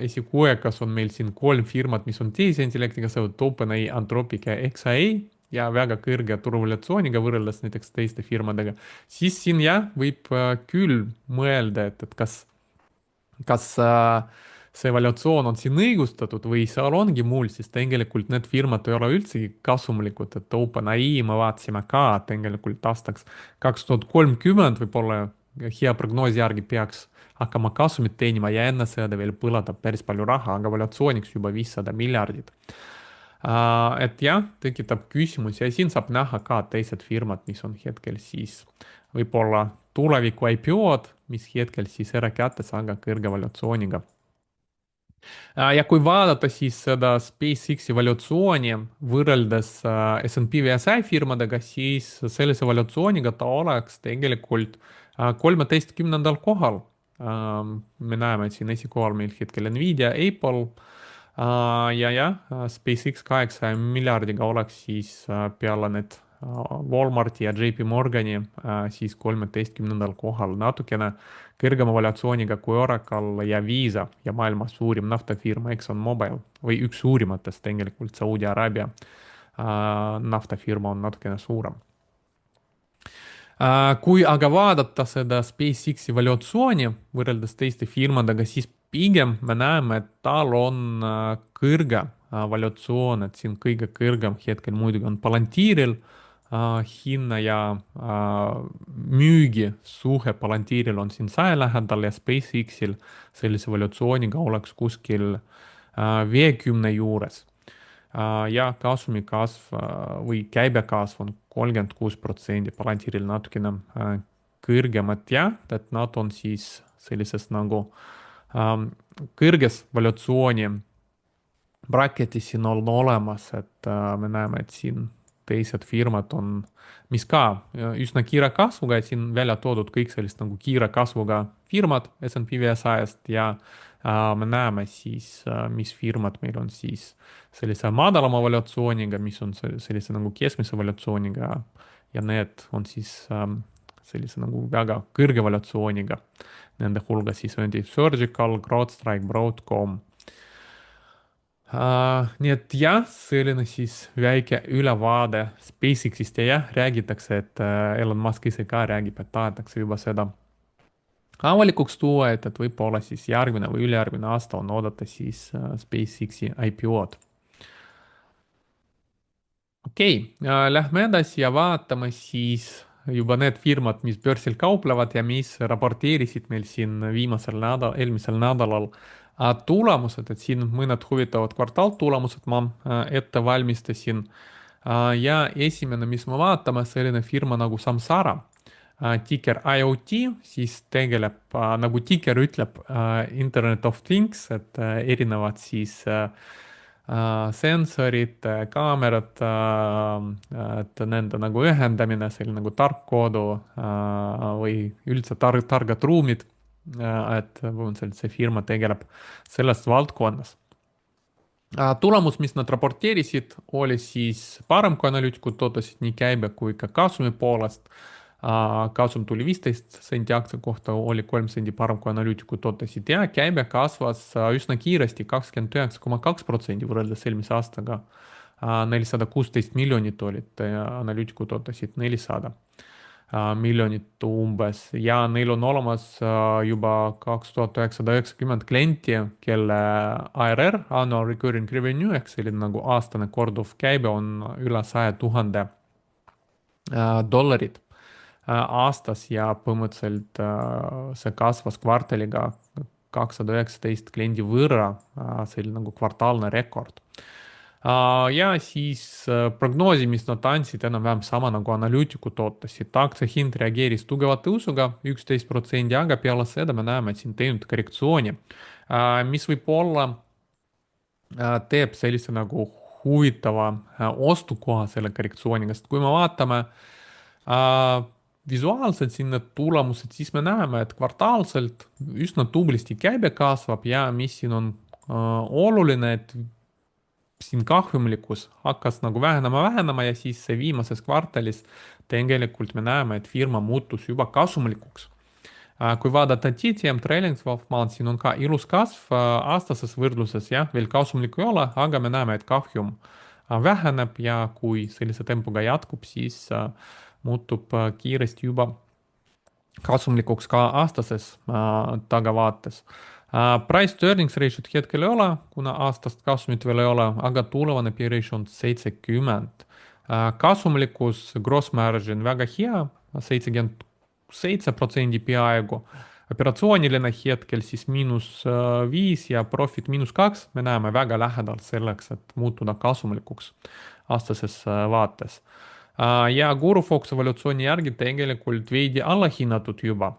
esikuuekas on meil siin 3 firmat, mis on tehisintellektiga seotud, OpenAI, Anthropic ja xAI ja väga kõrge turuvaluatsiooniga võrreldes näiteks teiste firmadega, siis siin jah, võib küll mõelda, et kas see valuatsioon on siin õigustatud või seal ongi mul, siis tegelikult need firmad ei ole üldsegi kasumlikud, et OpenAI me vaatasime ka tegelikult aastaks 2030 võib-olla hea prognoosi järgi peaks hakkama kasumit teenima ja enne seda veel põletab päris palju raha, aga valuatsiooniks juba 500 miljardit. Et jah, tekitab küsimusi ja siin saab näha ka teised firmad, mis on hetkel siis võib-olla tuleviku IPO-d, mis hetkel siis erakätes, aga kõrge valuatsiooniga. Ja kui vaadata siis seda SpaceXi valuatsiooni võrreldes S&P 500 firmadega, siis sellise valuatsiooniga ta oleks tegelikult 13. kohal. Me näeme, et siin esikohal meil hetkel Nvidia, Apple ja jah, SpaceX 8 miljardiga oleks siis peale need Walmarti ja JP Morgani siis 13. kohal, natukene kõrgema valuatsiooniga kui Oracle ja Visa ja maailma suurim naftafirma ExxonMobil või üks suurimatest tegelikult Saudi Araabia naftafirma on natukene suurem. Kui aga vaadata seda SpaceXi valuatsiooni võrreldes teiste firmadega, siis pigem me näeme, et tal on kõrge valuatsioon, et siin kõige kõrgem hetkel muidugi on Palantiril hinna ja müügi suhe Palantiril on siin 100 lähedal ja SpaceXil sellise valuatsiooniga oleks kuskil 50 juures. Ja kasumi kasv või käibekasv on 36%, Palantiril natukene kõrgemad jah, et nad on siis sellises nagu kõrges valuatsiooni bracketis siin on olemas, et me näeme, et siin teised firmad on, mis ka üsna kiire kasvuga, et siin välja toodud kõik sellist nagu kiire kasvuga firmad S&P 500-st ja me näeme siis, mis firmad meil on siis sellise madalama valuatsiooniga, mis on sellise nagu keskmise valuatsiooniga ja need on siis sellise nagu väga kõrge valuatsiooniga. Nende hulgas siis on Surgical, CrowdStrike, Broadcom. Nii et jah, selline siis väike ülevaade SpaceXist ja jah, räägitakse, et Elon Musk ise ka räägib, et tahetakse juba seda avalikuks tuua, et võib-olla siis järgmine või ülejärgmine aasta on oodata siis SpaceXi IPO-d. Okei, lähme edasi ja vaatame siis juba need firmad, mis börsil kauplevad ja mis raporteerisid meil siin eelmisel nädalal tulemused, et siin mõned huvitavad kvartaaltulemused ma ette valmistasin. Ja esimene, mis me vaatame, selline firma nagu Samsara, ticker IoT, siis tegeleb, nagu ticker ütleb, Internet of Things, et erinevad siis sensorid, kaamerad, et nende nagu ühendamine, selline nagu tarkkodu või üldse targad ruumid, et see firma tegeleb selles valdkonnas. Tulemus, mis nad raporteerisid, oli siis parem, kui analüütikud ootasid nii käibe kui ka kasumi poolest. kasum tuli 15 senti aktsia kohta, oli 3 sendi parem kui analüütikud ootasid ja käibe kasvas üsna kiiresti, 29,2% võrreldes eelmise aastaga. 416 miljonit olid ja analüütikud ootasid 400 miljonit umbes ja neil on olemas juba 2990 klienti, kelle ARR, annual recurring revenue ehk selline nagu aastane korduv käibe on üle 100 000 dollarit aastas ja põhimõtteliselt see kasvas kvartaliga 219 kliendi võrra, see oli nagu kvartaalne rekord. Ja siis prognoosi, mis nad andsid, enam-vähem sama nagu analüütikud ootasid. Aktsia hind reageeris tugeva tõusuga 11%, aga peale seda me näeme siin teinud korrektsiooni, mis võib-olla teeb sellise nagu huvitava ostukoha selle korrektsiooniga, sest kui me vaatame visuaalselt siin need tulemused, siis me näeme, et kvartaalselt üsna tublisti käibe kasvab ja mis siin on oluline, et siin kahjumlikkus hakkas nagu vähenema ja siis viimases kvartalis tegelikult me näeme, et firma muutus juba kasumlikuks. Kui vaadata TTM trailing 12 months, siin on ka ilus kasv aastases võrdluses, jah, veel kasumlik ei ole, aga me näeme, et kahjum väheneb ja kui sellise tempoga jätkub, siis muutub kiiresti juba kasumlikuks ka aastases tagavaates. Price to earnings ratio't hetkel ei ole, kuna aastast kasumit veel ei ole, aga tulevane P ratio on 70. Kasumlikkus, gross margin väga hea, 77% peaaegu. Operatsiooniline hetkel siis -5 ja profit -2, me näeme väga lähedalt selleks, et muutuda kasumlikuks aastases vaates. Ja GuruFox evolutsiooni järgi tegelikult veidi allahinnatud juba.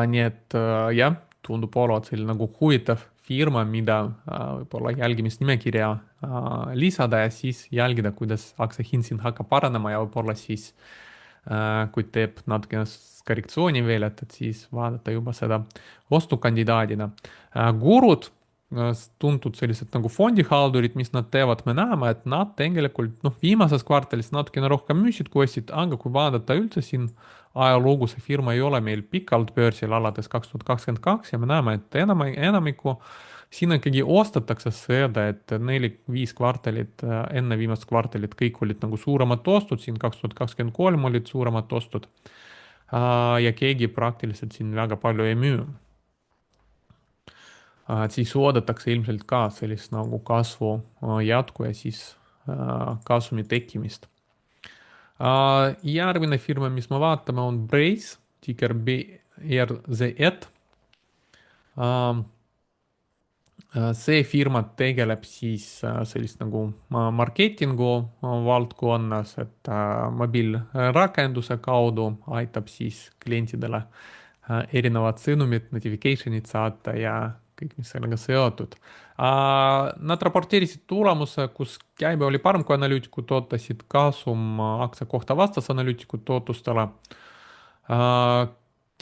Nii et jah, tundub olevat selline nagu huvitav firma, mida võib-olla jälgimisnimekirja lisada ja siis jälgida, kuidas aktsia hind siin hakkab paranema ja võib-olla siis, kui teeb natukene korrektsiooni veel, et siis vaadata juba seda ostukandidaadina. Gurud, tuntud sellised nagu fondihaldurid, mis nad teevad, me näeme, et nad tegelikult viimases kvartalis natukene rohkem müüsid kui ostsid, aga kui vaadata üldse siin ajalugu, see firma ei ole meil pikalt börsil alates 2022 ja me näeme, et enamiku siin ikkagi ostetakse seda, et 4-5 kvartalit enne viimast kvartalit kõik olid nagu suuremad ostud, siin 2023 olid suuremad ostud ja keegi praktiliselt siin väga palju ei müü. Siis oodatakse ilmselt ka sellist nagu kasvu jätku ja siis kasumi tekkimist. Järgmine firma, mis me vaatame, on Braze, ticker BRZ. See firma tegeleb siis sellist nagu marketingu valdkonnas, et mobiilrakenduse kaudu aitab siis klientidele erinevad sõnumid, notification'id saata ja kõik, mis sellega seotud. Nad raporteerisid tulemuse, kus käibe oli parem kui analüütikud ootasid, kasum aktsia kohta vastas analüütikud ootustele.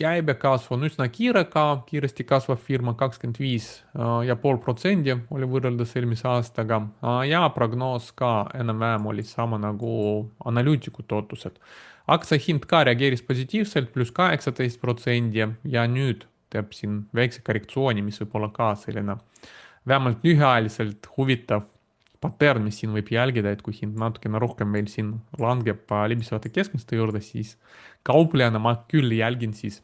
Käibekasv on üsna kiire ka, kiiresti kasvav firma 25,5% oli võrreldes eelmise aastaga ja prognoos ka enam-vähem oli sama nagu analüütikud ootused. Aktsia hind ka reageeris positiivselt, +18% ja nüüd teeb siin väikse korrektsiooni, mis võib olla ka selline vähemalt lühiajaliselt huvitav patern, mis siin võib jälgida, et kui hind natukene rohkem meil siin langeb libisevate keskmiste juurde, siis kauplejana ma küll jälgin siis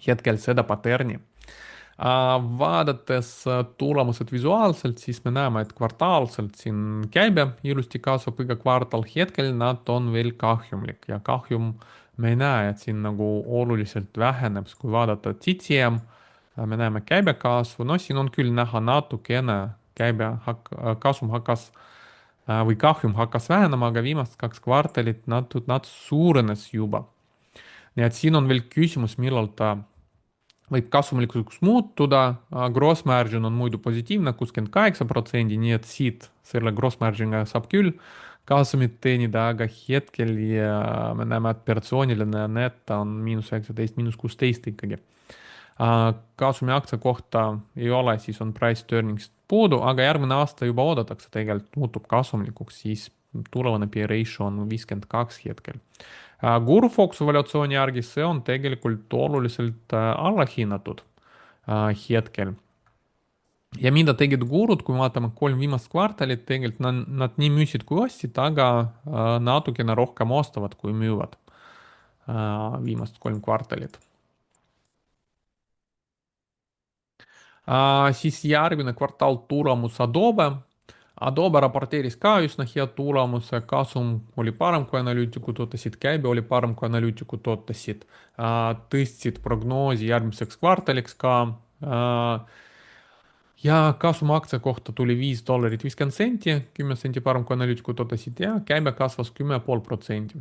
hetkel seda paterni. Vaadates tulemused visuaalselt, siis me näeme, et kvartaalselt siin käibe ilusti kasvab iga kvartal, hetkel nad on veel kahjumlik ja kahjum me ei näe, et siin nagu oluliselt väheneb, kui vaadata TTM, me näeme käibekasvu, siin on küll näha natukene kasum hakkas või kahjum hakkas vähenema, aga viimased 2 kvartalit nad suurenes juba. Nii et siin on veel küsimus, millal ta võib kasumlikuks muutuda, gross margin on muidu positiivne, 68%, nii et siit selle gross margin'ga saab küll kasumit teenida, aga hetkel me näeme, et operatsiooniline net on -19, -16 ikkagi. Kasumi aktsia kohta ei ole, siis on price to earnings puudu, aga järgmine aasta juba oodatakse tegelikult muutub kasumlikuks, siis tulevane P ratio on 52 hetkel. Guru-Fox evaluatsiooni järgi see on tegelikult oluliselt allahinnatud hetkel. Ja mida tegid gurud, kui vaatame 3 viimast kvartalit, tegelikult nad nii müüsid kui ostsid, aga natukene rohkem ostavad kui müüvad viimast 3 kvartalit. Siis järgmine kvartal tulemus Adobe. Adobe raporteeris ka üsna hea tulemuse, kasum oli parem kui analüütikud ootasid, käibe oli parem kui analüütikud ootasid, tõstsid prognoosi järgmiseks kvartaliks ka. Ja kasum aktsia kohta tuli $5.50, 10 senti parem kui analüütikud ootasid ja käibe kasvas 10,5%.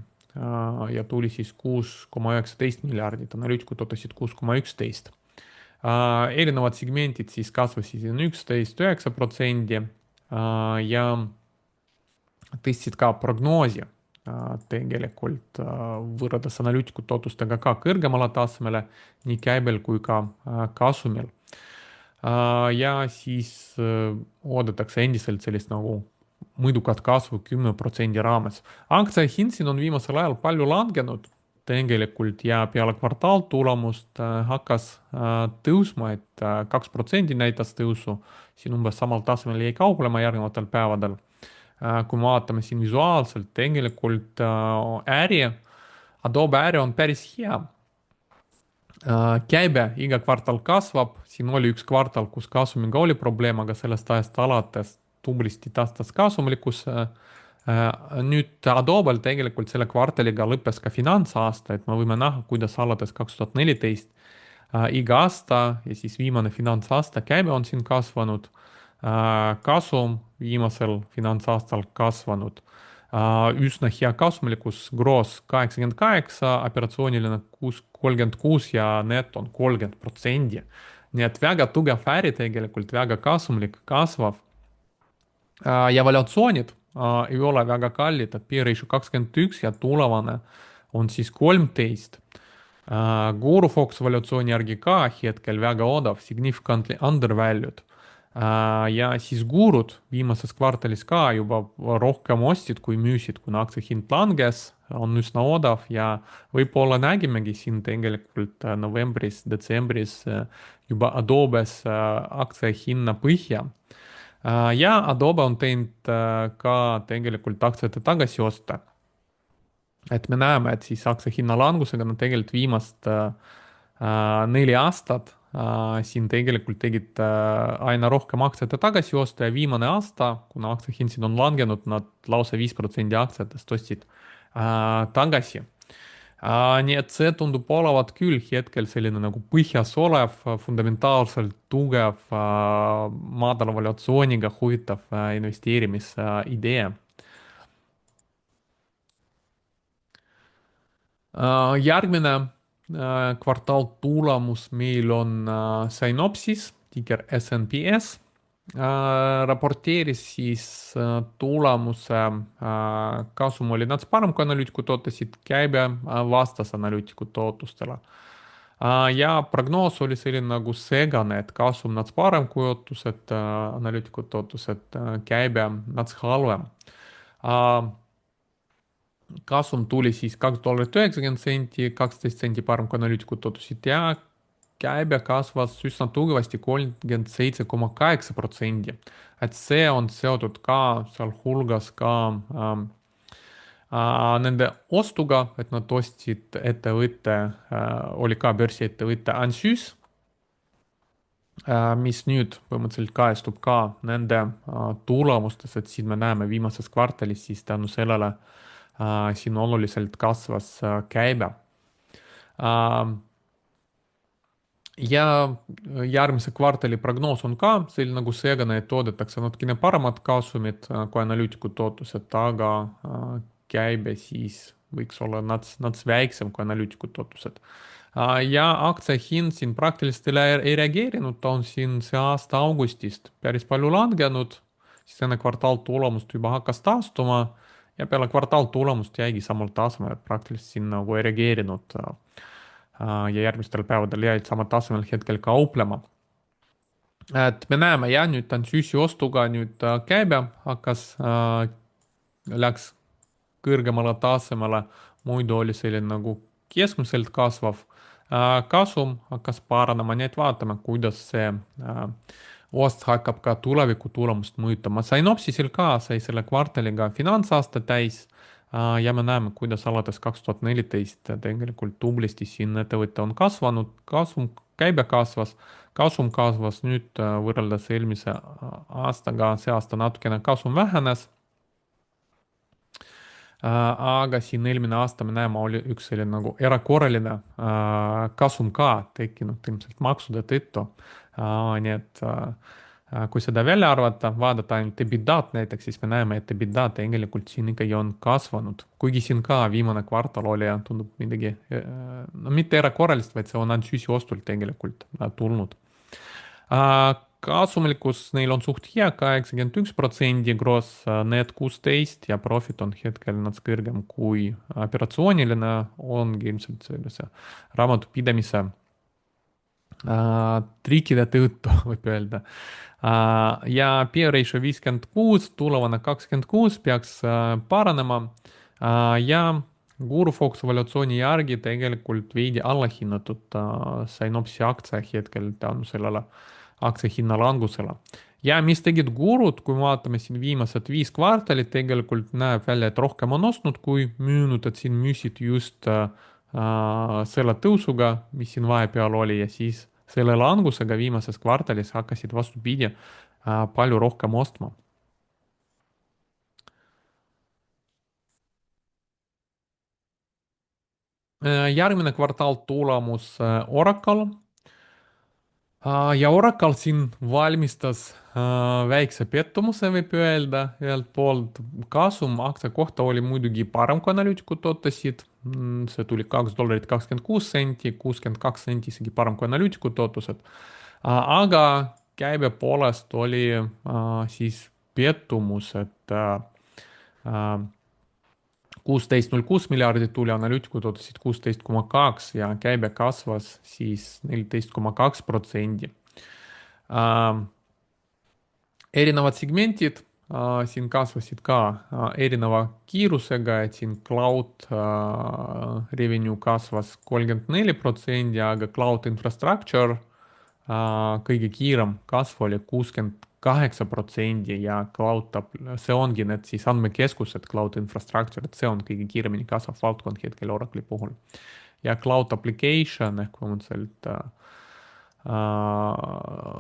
Ja tuli siis 6,19 miljardit, analüütikud ootasid 6,11. Erinevad segmentid siis kasvasid 11, 9% ja tõstsid ka prognoosi tegelikult võrreldes analüütikute ootustega ka kõrgemale tasemele nii käibel kui ka kasumil. Ja siis oodatakse endiselt sellist nagu mõõdukat kasvu 10% raames. Aktsia hind siin on viimasel ajal palju langenud tegelikult ja peale kvartaaltulemust hakkas tõusma, et 2% näitas tõusu, siin umbes samal tasemel jäi kauplema järgnevatel päevadel. Kui me vaatame siin visuaalselt, tegelikult Adobe äri on päris hea. Käibe iga kvartal kasvab, siin oli üks kvartal, kus kasumiga oli probleem, aga sellest ajast alates tublisti taastas kasumlikkus. Nüüd Adobel tegelikult selle kvartaliga lõppes ka finantsaasta, et me võime näha, kuidas alates 2014 iga aasta ja siis viimane finantsaasta käibe on siin kasvanud, kasum viimasel finantsaastal kasvanud. Üsna hea kasumlikkus, gross 88, operatsiooniline 36 ja net on 30%. Nii et väga tugev äri tegelikult, väga kasumlik, kasvav. Ja valuatsioonid ei ole väga kallid, et P-ratio 21 ja tulevane on siis 13. Guru-Fox evaluatsiooni järgi ka hetkel väga odav, significantly undervalued. Ja siis gurud viimases kvartalis ka juba rohkem ostsid kui müüsid, kuna aktsia hind langes, on üsna odav ja võib-olla nägimegi siin tegelikult novembris, detsembris juba Adobes aktsia hinna põhja. Ja Adobe on teinud ka tegelikult aktsiate tagasioste. Et me näeme, et siis aktsia hinna langusega nad tegelikult viimast 4 aastat siin tegelikult tegid aina rohkem aktsiate tagasioste ja viimane aasta, kuna aktsia hind siin on langenud, nad lausa 5% aktsiatest ostsid tagasi. Nii et see tundub olevat küll hetkel selline nagu põhjas olev, fundamentaalselt tugev, madala valuatsiooniga huvitav investeerimisidee. Järgmine kvartaal tulemus meil on Synopsys, ticker SNPS. Raporteeris siis tulemuse, kasum oli nats parem kui analüütikud ootasid, käibe vastas analüütikute ootustele. Ja prognoos oli selline nagu segane, et kasum nats parem kui ootused, analüütikute ootused, käibe nats halvem. Kasum tuli siis $2.90, 12 senti parem kui analüütikud ootasid ja käibe kasvas üsna tugevasti 37,8%. Et see on seotud ka sealhulgas ka nende ostuga, et nad ostsid ettevõtte, oli ka börsiettevõte Ansys, mis nüüd põhimõtteliselt kajastub ka nende tulemustes, et siin me näeme viimases kvartalis siis tänu sellele siin oluliselt kasvas käibe. Ja järgmise kvartali prognoos on ka selline nagu segane, et oodatakse natukene paremat kasumit kui analüütikute ootused, aga käibe siis võiks olla nats väiksem kui analüütikute ootused. Ja aktsia hind siin praktiliselt ei reageerinud, ta on siin see aasta augustist päris palju langenud, siis enne kvartaaltulemust juba hakkas taastuma ja peale kvartaaltulemust jäigi samal tasemel, et praktiliselt siin nagu ei reageerinud ja järgmistel päevadel jäid samal tasemel hetkel kauplema. Et me näeme ja nüüd Ansüsi ostuga nüüd käibe hakkas läks kõrgemale tasemele, muidu oli selline nagu keskmiselt kasvav. Kasum hakkas paranema, nii et vaatame, kuidas see ost hakkab ka tuleviku tulemust mõjutama. Synopsisil ka sai selle kvartaliga finantsaasta täis ja me näeme, kuidas alates 2014 tegelikult tublisti siin ettevõte on kasvanud, kasum, käibe kasvas, nüüd võrreldes eelmise aastaga, see aasta natukene kasum vähenes. Aga siin eelmine aasta me näeme, oli üks selline nagu erakorraline kasum ka tekkinud ilmselt maksude tõttu. Nii et kui seda välja arvata, vaadata ainult EBITDA-d näiteks, siis me näeme, et EBITDA tegelikult siin ikkagi on kasvanud. Kuigi siin ka viimane kvartal oli ja tundub midagi, no mitte erakorralist, vaid see on ainult süsiostult tegelikult tulnud. Kasumlikkus neil on suht hea, 81%, gross net 16 ja profit on hetkel natuke kõrgem kui operatsiooniline, ongi ilmselt sellise raamatupidamise trikkide tõttu, võib öelda. Ja P ratio 56, tulevane 26 peaks paranema ja Gurufox evaluatsiooni järgi tegelikult veidi allahinnatud Synopsi aktsia hetkel tänu sellele aktsia hinna langusele. Ja mis tegid gurud, kui vaatame siin viimased 5 kvartalit, tegelikult näeb välja, et rohkem on ostnud kui müünud, et siin müüsid just selle tõusuga, mis siin vahepeal oli ja siis selle langusega viimases kvartalis hakkasid vastupidi palju rohkem ostma. Järgmine kvartal tulemus Oracle. Ja Oracle siin valmistas väikse pettumuse, võib öelda, ühelt poolt kasum aktsia kohta oli muidugi parem, kui analüütikud ootasid. See tuli $2.26, 62 senti isegi parem kui analüütikud ootused. Aga käibe poolest oli siis pettumus, et 16,06 miljardit tuli, analüütikud ootasid 16,2 ja käibe kasvas siis 14,2%. Erinevad segmentid siin kasvasid ka erineva kiirusega, et siin cloud revenue kasvas 34%, aga cloud infrastructure kõige kiirem kasv oli 68% ja see ongi need siis andmekeskused, cloud infrastructure, et see on kõige kiiremini kasvav valdkond hetkel Oracle'i puhul. Ja cloud application ehk põhimõtteliselt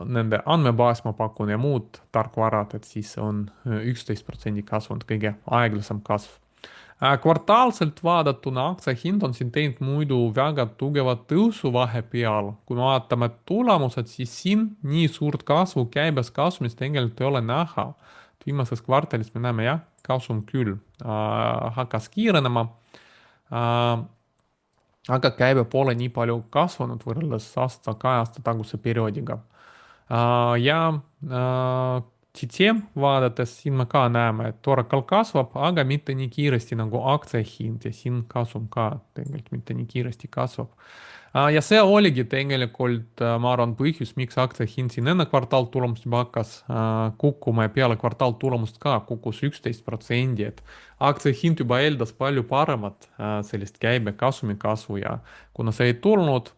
nende andmebaas ma pakun ja muud tarkvarad, et siis on 11% kasvanud, kõige aeglasem kasv. Kvartaalselt vaadatuna aktsia hind on siin teinud muidu väga tugeva tõusu vahepeal. Kui me vaatame tulemused, siis siin nii suurt kasvu käibes kasumist tegelikult ei ole näha. Viimases kvartalis me näeme jah, kasum küll hakkas kiirenema, aga käibe pole nii palju kasvanud võrreldes kahe aasta taguse perioodiga. Ja CCM vaadates siin me ka näeme, et Oracle kasvab, aga mitte nii kiiresti nagu aktsia hind ja siin kasum ka tegelikult mitte nii kiiresti kasvab. Ja see oligi tegelikult, ma arvan, põhjus, miks aktsia hind siin enne kvartaaltulemust juba hakkas kukkuma ja peale kvartaaltulemust ka kukkus 11%, et aktsia hind juba eeldas palju paremat sellist käibe kasumi kasvu ja kuna see ei tulnud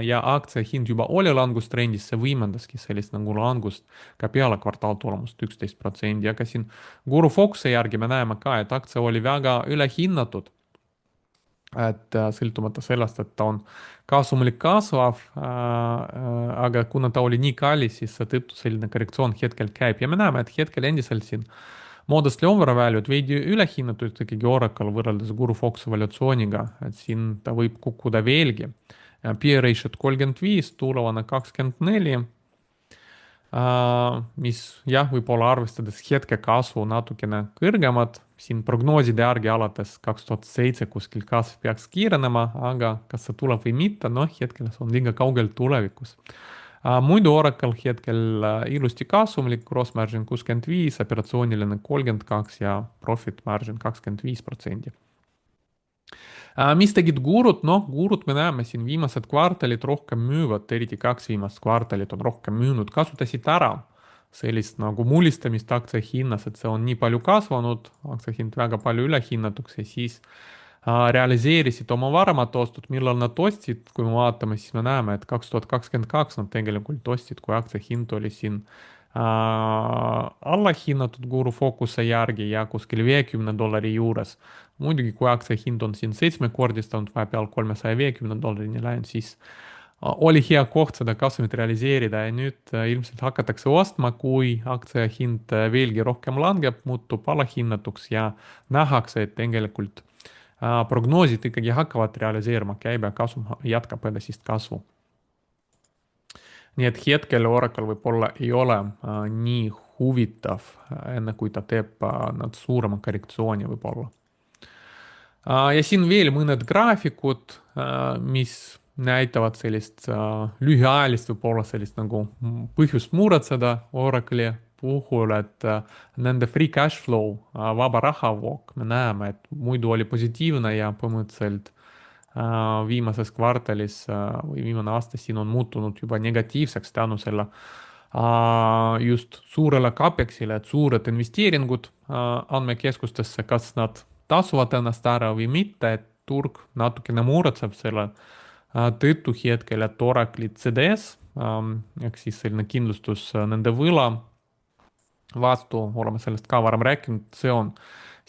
ja aktsia hind juba oli langustrendis, see võimendaski sellist nagu langust ka peale kvartaaltulemust 11%, aga siin Guru Foxi järgi me näeme ka, et aktsia oli väga ülehinnatud. Et sõltumata sellest, et ta on kasumlik kasvav, aga kuna ta oli nii kallis, siis seetõttu selline korrektsioon hetkel käib ja me näeme, et hetkel endiselt siin modestly overvalued, veidi ülehinnatud ikkagi Oracle võrreldes Guru Foxi evaluatsiooniga, et siin ta võib kukkuda veelgi. P ratio 35, tulevane 24, mis jah, võib-olla arvestades hetke kasvu natukene kõrgemad, siin prognooside järgi alates 2007 kuskil kasv peaks kiirenema, aga kas see tuleb või mitte, noh hetkel see on liiga kaugel tulevikus. Muidu Oracle hetkel ilusti kasumlik, gross margin 65, operatsiooniline 32 ja profit margin 25%. Mis tegid gurud? Noh, gurud me näeme siin viimased kvartalid rohkem müüvad, eriti 2 viimast kvartalit on rohkem müünud, kasutasid ära sellist nagu mullistamist aktsia hinnas, et see on nii palju kasvanud, aktsia hind väga palju ülehinnatuks ja siis realiseerisid oma varemad ostud, millal nad ostsid, kui me vaatame, siis me näeme, et 2022 nad tegelikult ostsid, kui aktsia hind oli siin allahinnatud Guru Focuse järgi ja kuskil $50 juures. muidugi, kui aktsia hind on siin seitsmekordistanud, vahepeal $350 läinud, siis oli hea koht seda kasumit realiseerida ja nüüd ilmselt hakatakse ostma, kui aktsia hind veelgi rohkem langeb, muutub alahinnatuks ja nähakse, et tegelikult prognoosid ikkagi hakkavad realiseeruma, käibekasum jätkab edasist kasvu. nii et hetkel Oracle võib-olla ei ole nii huvitav, enne kui ta teeb nad suurema korrektsiooni võib-olla. ja siin veel mõned graafikud, mis näitavad sellist lühiajalist võib-olla sellist nagu põhjust muretseda Oracle'i puhul, et nende free cash flow, vaba rahavoog, me näeme, et muidu oli positiivne ja põhimõtteliselt viimases kvartalis või viimane aasta siin on muutunud juba negatiivseks tänu selle just suurele CapExile, et suured investeeringud andmekeskustesse, kas nad tasuvad ennast ära või mitte, et turg natukene muretseb selle tõttu hetkel, et Oracle'i CDS ehk siis selline kindlustus nende võla vastu, oleme sellest ka varem rääkinud, see on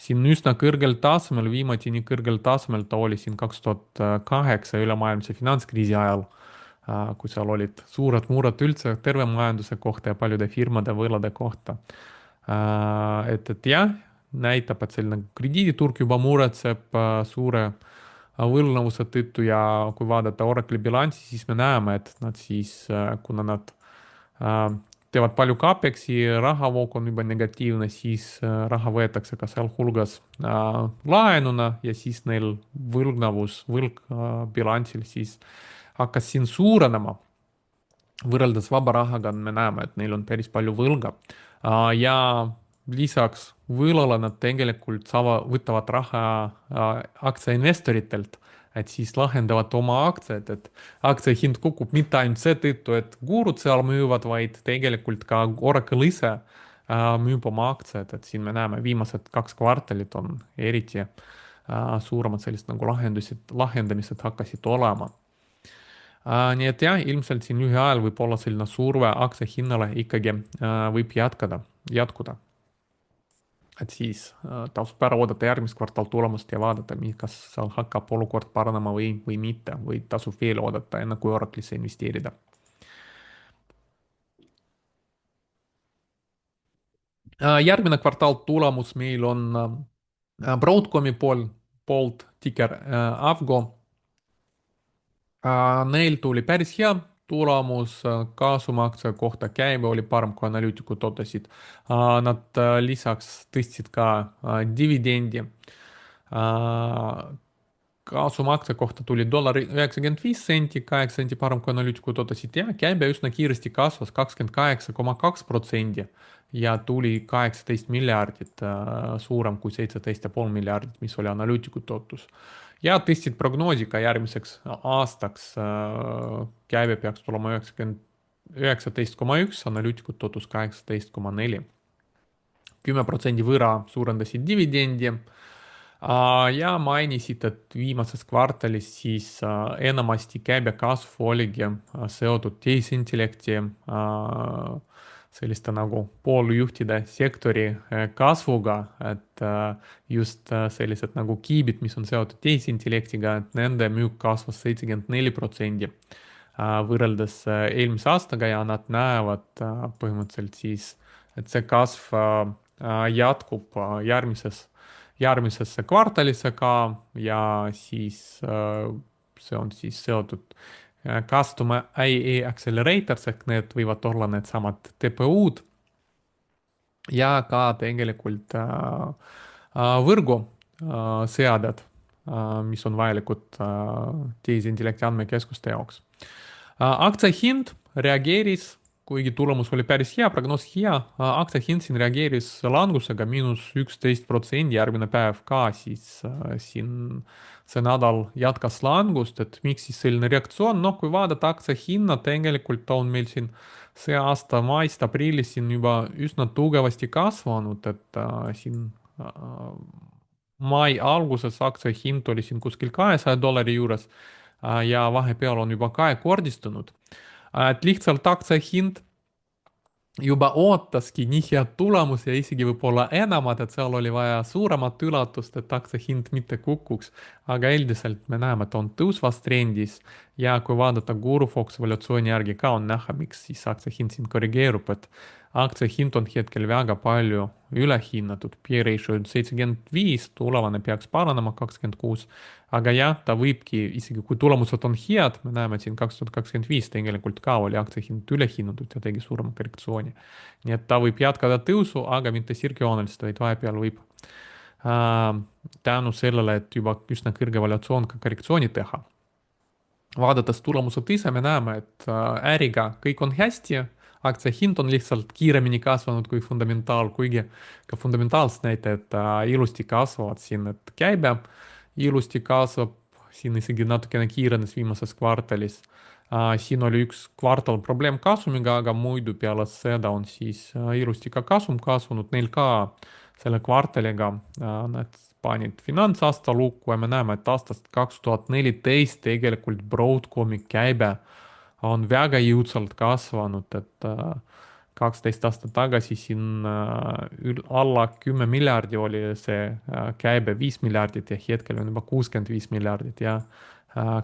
siin üsna kõrgel tasemel, viimati nii kõrgel tasemel ta oli siin 2008 ülemaailmse finantskriisi ajal, kui seal olid suured mured üldse terve majanduse kohta ja paljude firmade võlade kohta. et jah, näitab, et selline krediiditurg juba muretseb suure võlgnevuse tõttu ja kui vaadata Oracle'i bilanssi, siis me näeme, et nad siis, kuna nad teevad palju CapExi, rahavoog on juba negatiivne, siis raha võetakse ka sealhulgas laenuna ja siis neil võlg bilansil siis hakkas siin suurenema. võrreldes vaba rahaga me näeme, et neil on päris palju võlga. ja lisaks võlale nad tegelikult võtavad raha aktsiainvestoritelt, et siis lahendavad oma aktsiad, et aktsia hind kukub mitte ainult seetõttu, et gurud seal müüvad, vaid tegelikult ka Oracle ise müüb oma aktsiad, et siin me näeme, viimased 2 kvartalit on eriti suuremad sellised nagu lahendamised hakkasid olema. nii et jah, ilmselt siin lühiajal võib olla selline surve aktsia hinnale ikkagi võib jätkuda. et siis tasub ära oodata järgmist kvartal tulemust ja vaadata, kas seal hakkab olukord paranema või mitte, või tasub veel oodata, enne kui Oracle'isse investeerida. järgmine kvartal tulemus meil on Broadcomi poolt ticker Avgo. Neil tuli päris hea tulemus, kaasumaktsia kohta käive oli parem, kui analüütikud ootasid. Nad lisaks tõstsid ka dividendi. Kaasumaktsia kohta tuli $1.95, 8 senti parem, kui analüütikud ootasid ja käibe üsna kiiresti kasvas 28,2% ja tuli 18 miljardit suurem kui 17,5 miljardit, mis oli analüütikute ootus. ja tõstsid prognoosi ka järgmiseks aastaks. käive peaks tulema 19,1, analüütikute ootus 18,4. 10% võrra suurendasid dividendi ja mainisid, et viimases kvartalis siis enamasti käibekasv oligi seotud tehisintellekti selliste nagu pooljuhtide sektori kasvuga, et just sellised nagu kiibid, mis on seotud tehisintellektiga, et nende müük kasvas 74% võrreldes eelmise aastaga ja nad näevad põhimõtteliselt siis, et see kasv jätkub järgmisesse kvartalisse ka ja siis see on siis seotud Custom AI accelerators ehk need võivad olla needsamad TPU-d ja ka tegelikult võrguseaded, mis on vajalikud tehisintellekti andmekeskuste jaoks. aktsia hind reageeris kuigi tulemus oli päris hea, prognoos hea, aktsia hind siin reageeris langusega -11%, järgmine päev ka, siis siin see nädal jätkas langust, et miks siis selline reaktsioon, noh, kui vaadata aktsia hinna, tegelikult ta on meil siin see aasta maist aprillis siin juba üsna tugevasti kasvanud, et siin mai alguses aktsia hind oli siin kuskil $200 juures ja vahepeal on juba kahekordistunud. Et lihtsalt aktsia hind juba ootaski nii head tulemust ja isegi võib-olla enamat, et seal oli vaja suuremat üllatust, et aktsia hind mitte kukuks. aga üldiselt me näeme, et on tõusvas trendis ja kui vaadata GuruFox evolutsiooni järgi ka on näha, miks siis aktsia hind siin korrigeerub, et aktsia hind on hetkel väga palju ülehinnatud, P-ratio on 75, tulevane peaks paranema 26, aga jah, ta võibki, isegi kui tulemused on head, me näeme, et siin 2025 tegelikult ka oli aktsia hind ülehinnatud ja tegi suurema korrektsiooni. nii et ta võib jätkada tõusu, aga mitte sirgjooneliselt, vaid vahepeal võib tänu sellele, et juba üsna kõrge valuatsioon ka korrektsiooni teha. Vaadates tulemused ise, me näeme, et äriga kõik on hästi, aktsia hind on lihtsalt kiiremini kasvanud kui fundamentaal, kuigi ka fundamentaalsed näitajad ilusti kasvavad siin, et käibe ilusti kasvab, siin isegi natukene kiirenes viimases kvartalis. Siin oli üks kvartal probleemkasumiga, aga muidu peale seda on siis ilusti ka kasum kasvanud, neil ka selle kvartaliga nad panid finantsaasta lukku ja me näeme, et aastast 2014 tegelikult Broadcomi käibe on väga jõudsalt kasvanud, et 12 aastat tagasi siin alla 10 miljardi oli see käibe 5 miljardit ja hetkel on juba 65 miljardit ja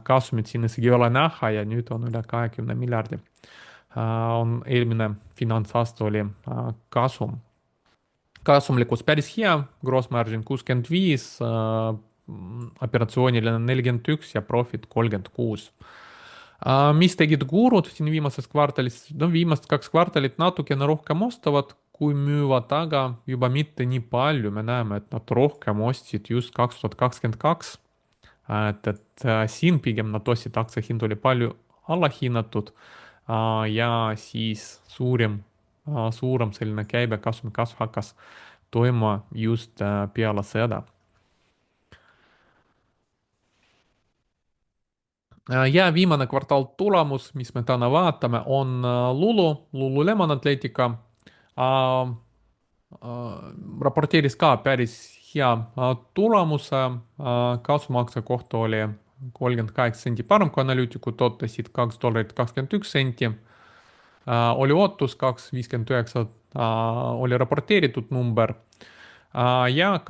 kasumit siin isegi ei ole näha ja nüüd on üle 20 miljardi. On eelmine finantsaasta oli kasum. Kasumlikkus päris hea, gross margin 65, operatsiooniline 41 ja profit 36. Mis tegid gurud siin viimases kvartalis? No viimased 2 kvartalit natukene rohkem ostavad, kui müüvad, aga juba mitte nii palju. Me näeme, et nad rohkem ostsid just 2022. Et siin pigem nad ostsid, aktsia hind oli palju allahinnatud ja siis suurem selline käibekasumi kasv hakkas toimuma just peale seda. Ja viimane kvartal tulemus, mis me täna vaatame, on Lululemon Athletica. Raporteeris ka päris hea tulemuse, kasumaktsia kohta oli 38 senti parem, kui analüütikud ootasid $2.21. Oli ootus 2.59, oli raporteeritud number ja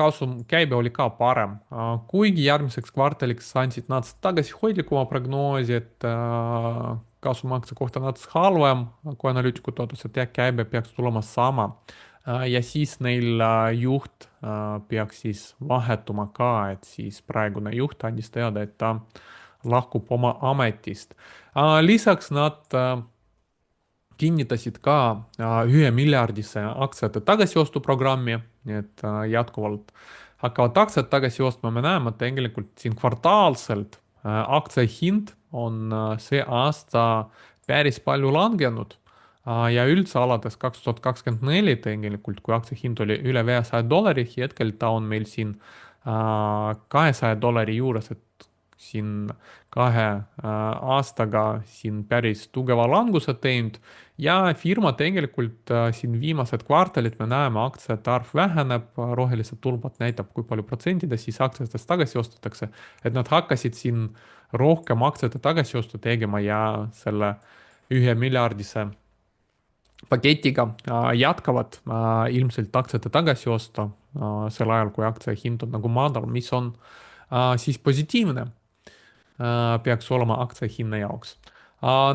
käibe oli ka parem, kuigi järgmiseks kvartaliks andsid nad tagasihoidlikuma prognoosi, et kasumaktsia kohta nad halvem, kui analüütikud ootasid ja käibe peaks tulema sama. Ja siis neil juht peaks siis vahetuma ka, et siis praegune juht andis teada, et ta lahkub oma ametist. Lisaks nad kinnitasid ka 1 miljardise aktsiate tagasiostuprogrammi, nii et jätkuvalt hakkavad aktsiad tagasi ostma. Me näeme, et tegelikult siin kvartaalselt aktsia hind on see aasta päris palju langenud ja üldse alates 2024 tegelikult, kui aktsia hind oli üle $500, hetkel ta on meil siin $200 juures, et siin 2 aastaga siin päris tugeva languse teinud ja firma tegelikult siin viimased kvartalid me näeme, aktsiate arv väheneb, rohelised tulbad näitab, kui palju protsentides siis aktsiatest tagasi ostetakse, et nad hakkasid siin rohkem aktsiate tagasiostu tegema ja selle 1 miljardise paketiga jätkavad ilmselt aktsiate tagasi osta sel ajal, kui aktsia hind on nagu madal, mis on siis positiivne peaks olema aktsia hinna jaoks.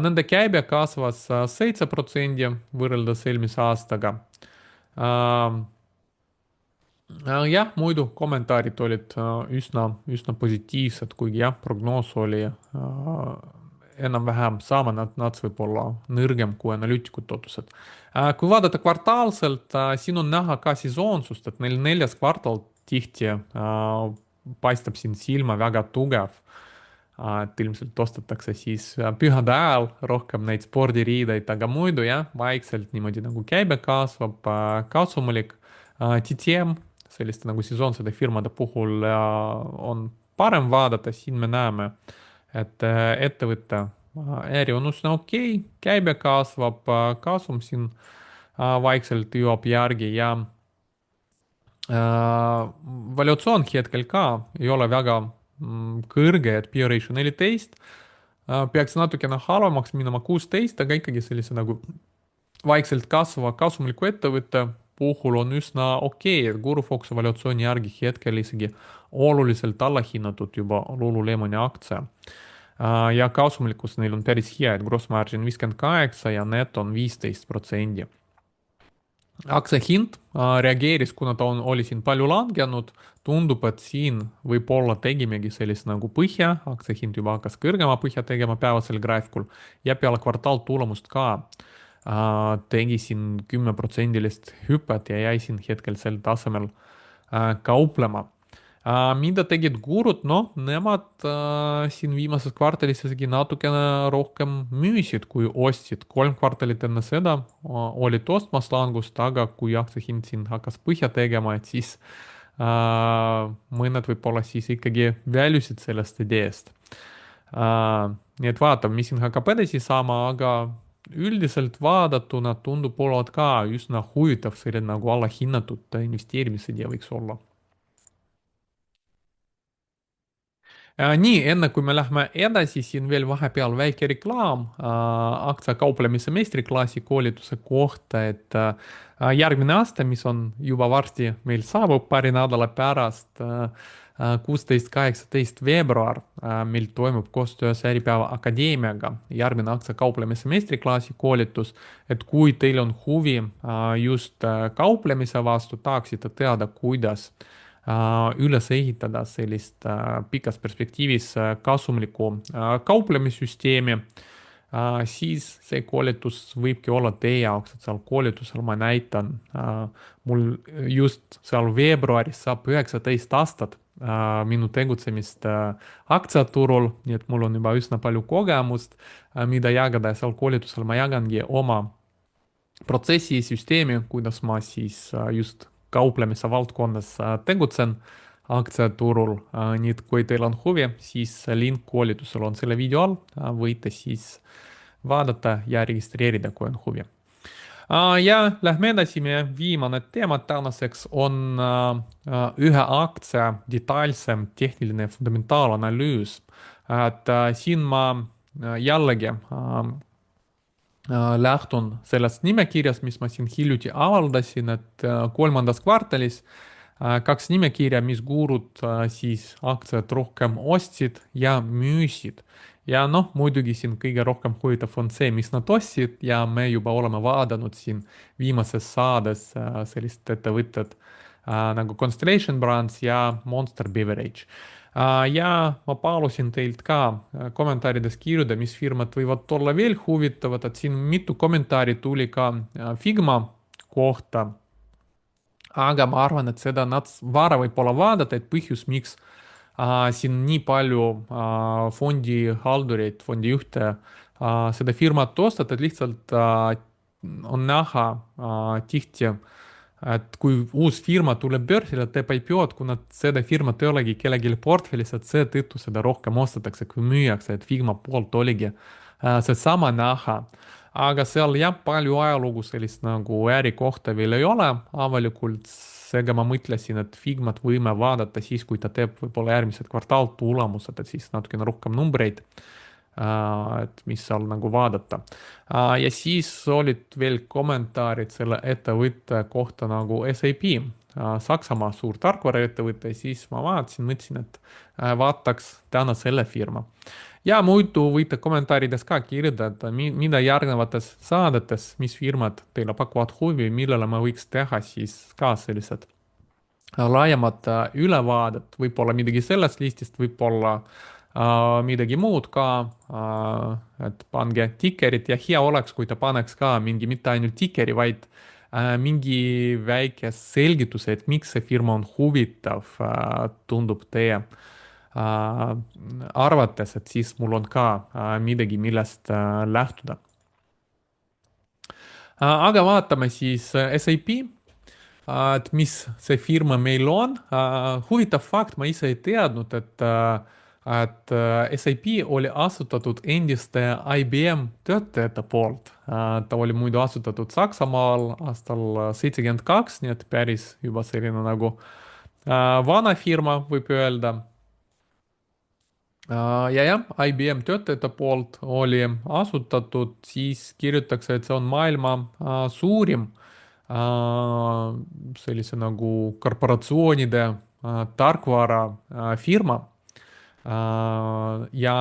Nende käibe kasvas 7% võrreldes eelmise aastaga. Jah, muidu kommentaarid olid üsna positiivsed, kuigi jah, prognoos oli enam-vähem sama, nad võib olla nõrgem kui analüütikud ootused. Kui vaadata kvartaalselt, siin on näha ka sesoonsust, et neil 4. kvartal tihti paistab siin silma väga tugev. et ilmselt ostetakse siis pühade ajal rohkem neid spordiriideid, aga muidu jah, vaikselt niimoodi nagu käibe kasvab, kasumlik. TTM, selliste nagu sesoonsete firmade puhul on parem vaadata, siin me näeme, et ettevõtte äri on üsna okei, käibe kasvab, kasum siin vaikselt jõuab järgi ja valuatsioon hetkel ka ei ole väga kõrge, et P ratio 14 peaks natukene halvemaks minema 16, aga ikkagi sellise nagu vaikselt kasvava kasumliku ettevõtte puhul on üsna okei, et Guru Foxi valuatsiooni järgi hetkel isegi oluliselt allahinnatud juba Lululemoni aktsia. Ja kasumlikkus neil on päris hea, et gross margin 58 ja net on 15%. Aktsia hind reageeris, kuna ta oli siin palju langenud, tundub, et siin võib-olla tegimegi sellist nagu põhja, aktsia hind juba hakkas kõrgema põhja tegema päevasel graafikul ja peale kvartaaltulemust ka tegi siin 10%-list hüpet ja jäi siin hetkel sel tasemel kauplema. Mida tegid gurud, noh, nemad siin viimases kvartalis isegi natukene rohkem müüsid, kui ostsid. 3 kvartalit enne seda olid ostmas langust, aga kui aktsiahind siin hakkas põhja tegema, et siis mõned võib-olla siis ikkagi väljusid sellest ideest. Nii et vaatame, mis siin hakkab edasi saama, aga üldiselt vaadatuna tundub olevat ka üsna huvitav selline nagu allahinnatud investeerimisidee võiks olla. Nii, enne kui me lähme edasi, siin veel vahepeal väike reklaam aktsia kauplemise meistriklassi koolituse kohta, et järgmine aasta, mis on juba varsti meil saabub paari nädala pärast, 16-18 veebruar, meil toimub koostöös Äripäeva Akadeemiaga järgmine aktsia kauplemise meistriklassi koolitus, et kui teil on huvi just kauplemise vastu, tahaksite teada, kuidas üles ehitada sellist pikas perspektiivis kasumlikku kauplemissüsteemi, siis see koolitus võibki olla teie jaoks, et seal koolitusel ma näitan, mul just seal veebruaris saab 19 aastat minu tegutsemist aktsiaturul, nii et mul on juba üsna palju kogemust, mida jagada ja seal koolitusel ma jagangi oma protsessi, süsteemi, kuidas ma siis just kauplemise valdkonnas tegutsen aktsiaturul. Nii et kui teil on huvi, siis link koolitusel on selle video all, võite siis vaadata ja registreerida, kui on huvi. Ja lähme edasi, meie viimane teema tänaseks on ühe aktsia detailsem tehniline fundamentaalanalüüs. Et siin ma jällegi lähtun sellest nimekirjast, mis ma siin hiljuti avaldasin, et kolmandas kvartalis kaks nimekirja, mis gurud siis aktsiat rohkem ostsid ja müüsid. Ja noh, muidugi siin kõige rohkem huvitav on see, mis nad ostsid ja me juba oleme vaadanud siin viimases saades sellist ettevõtet nagu Constellation Brands ja Monster Beverage. Ja ma palusin teilt ka kommentaarides kirjutada, mis firmad võivad olla veel huvitavad, et siin mitu kommentaari tuli ka Figma kohta. Aga ma arvan, et seda vara võib-olla vaadata, et põhjus, miks siin nii palju fondihaldureid, fondijuhte seda firmat ostavad, et lihtsalt on näha tihti, et kui uus firma tuleb börsile, teeb IPO-d, kuna seda firmat ei olegi kellelgi portfellis, et seetõttu seda rohkem ostetakse, kui müüakse, et Figma poolt oligi seesama näha. Aga seal jah, palju ajalugu sellist nagu äri kohta veel ei ole avalikult, seega ma mõtlesin, et Figmat võime vaadata siis, kui ta teeb võib-olla järgmised kvartaaltulemused, et siis natukene rohkem numbreid, et mis seal nagu vaadata. Ja siis olid veel kommentaarid selle ettevõtte kohta nagu SAP, Saksamaa suur tarkvaraettevõte, siis ma vaatasin, mõtlesin, et vaataks täna selle firma. Ja muidu võite kommentaarides ka kirjutada, mida järgnevates saadetes, mis firmad teile pakuvad huvi, millele ma võiks teha siis ka sellised laiemad ülevaadet, võib-olla midagi sellest listist, võib-olla midagi muud ka, et pange tikerid ja hea oleks, kui ta paneks ka mingi mitte ainult tikeri, vaid mingi väike selgituse, et miks see firma on huvitav, tundub teie arvates, et siis mul on ka midagi, millest lähtuda. Aga vaatame siis SAP, et mis see firma meil on. Huvitav fakt, ma ise ei teadnud, et SAP oli asutatud endiste IBM töötajate poolt. Ta oli muidu asutatud Saksamaal aastal 72, nii et päris juba selline nagu vana firma, võib öelda. Ja jah, IBM töötajate poolt oli asutatud, siis kirjutatakse, et see on maailma suurim sellise nagu korporatsioonide tarkvarafirma. Ja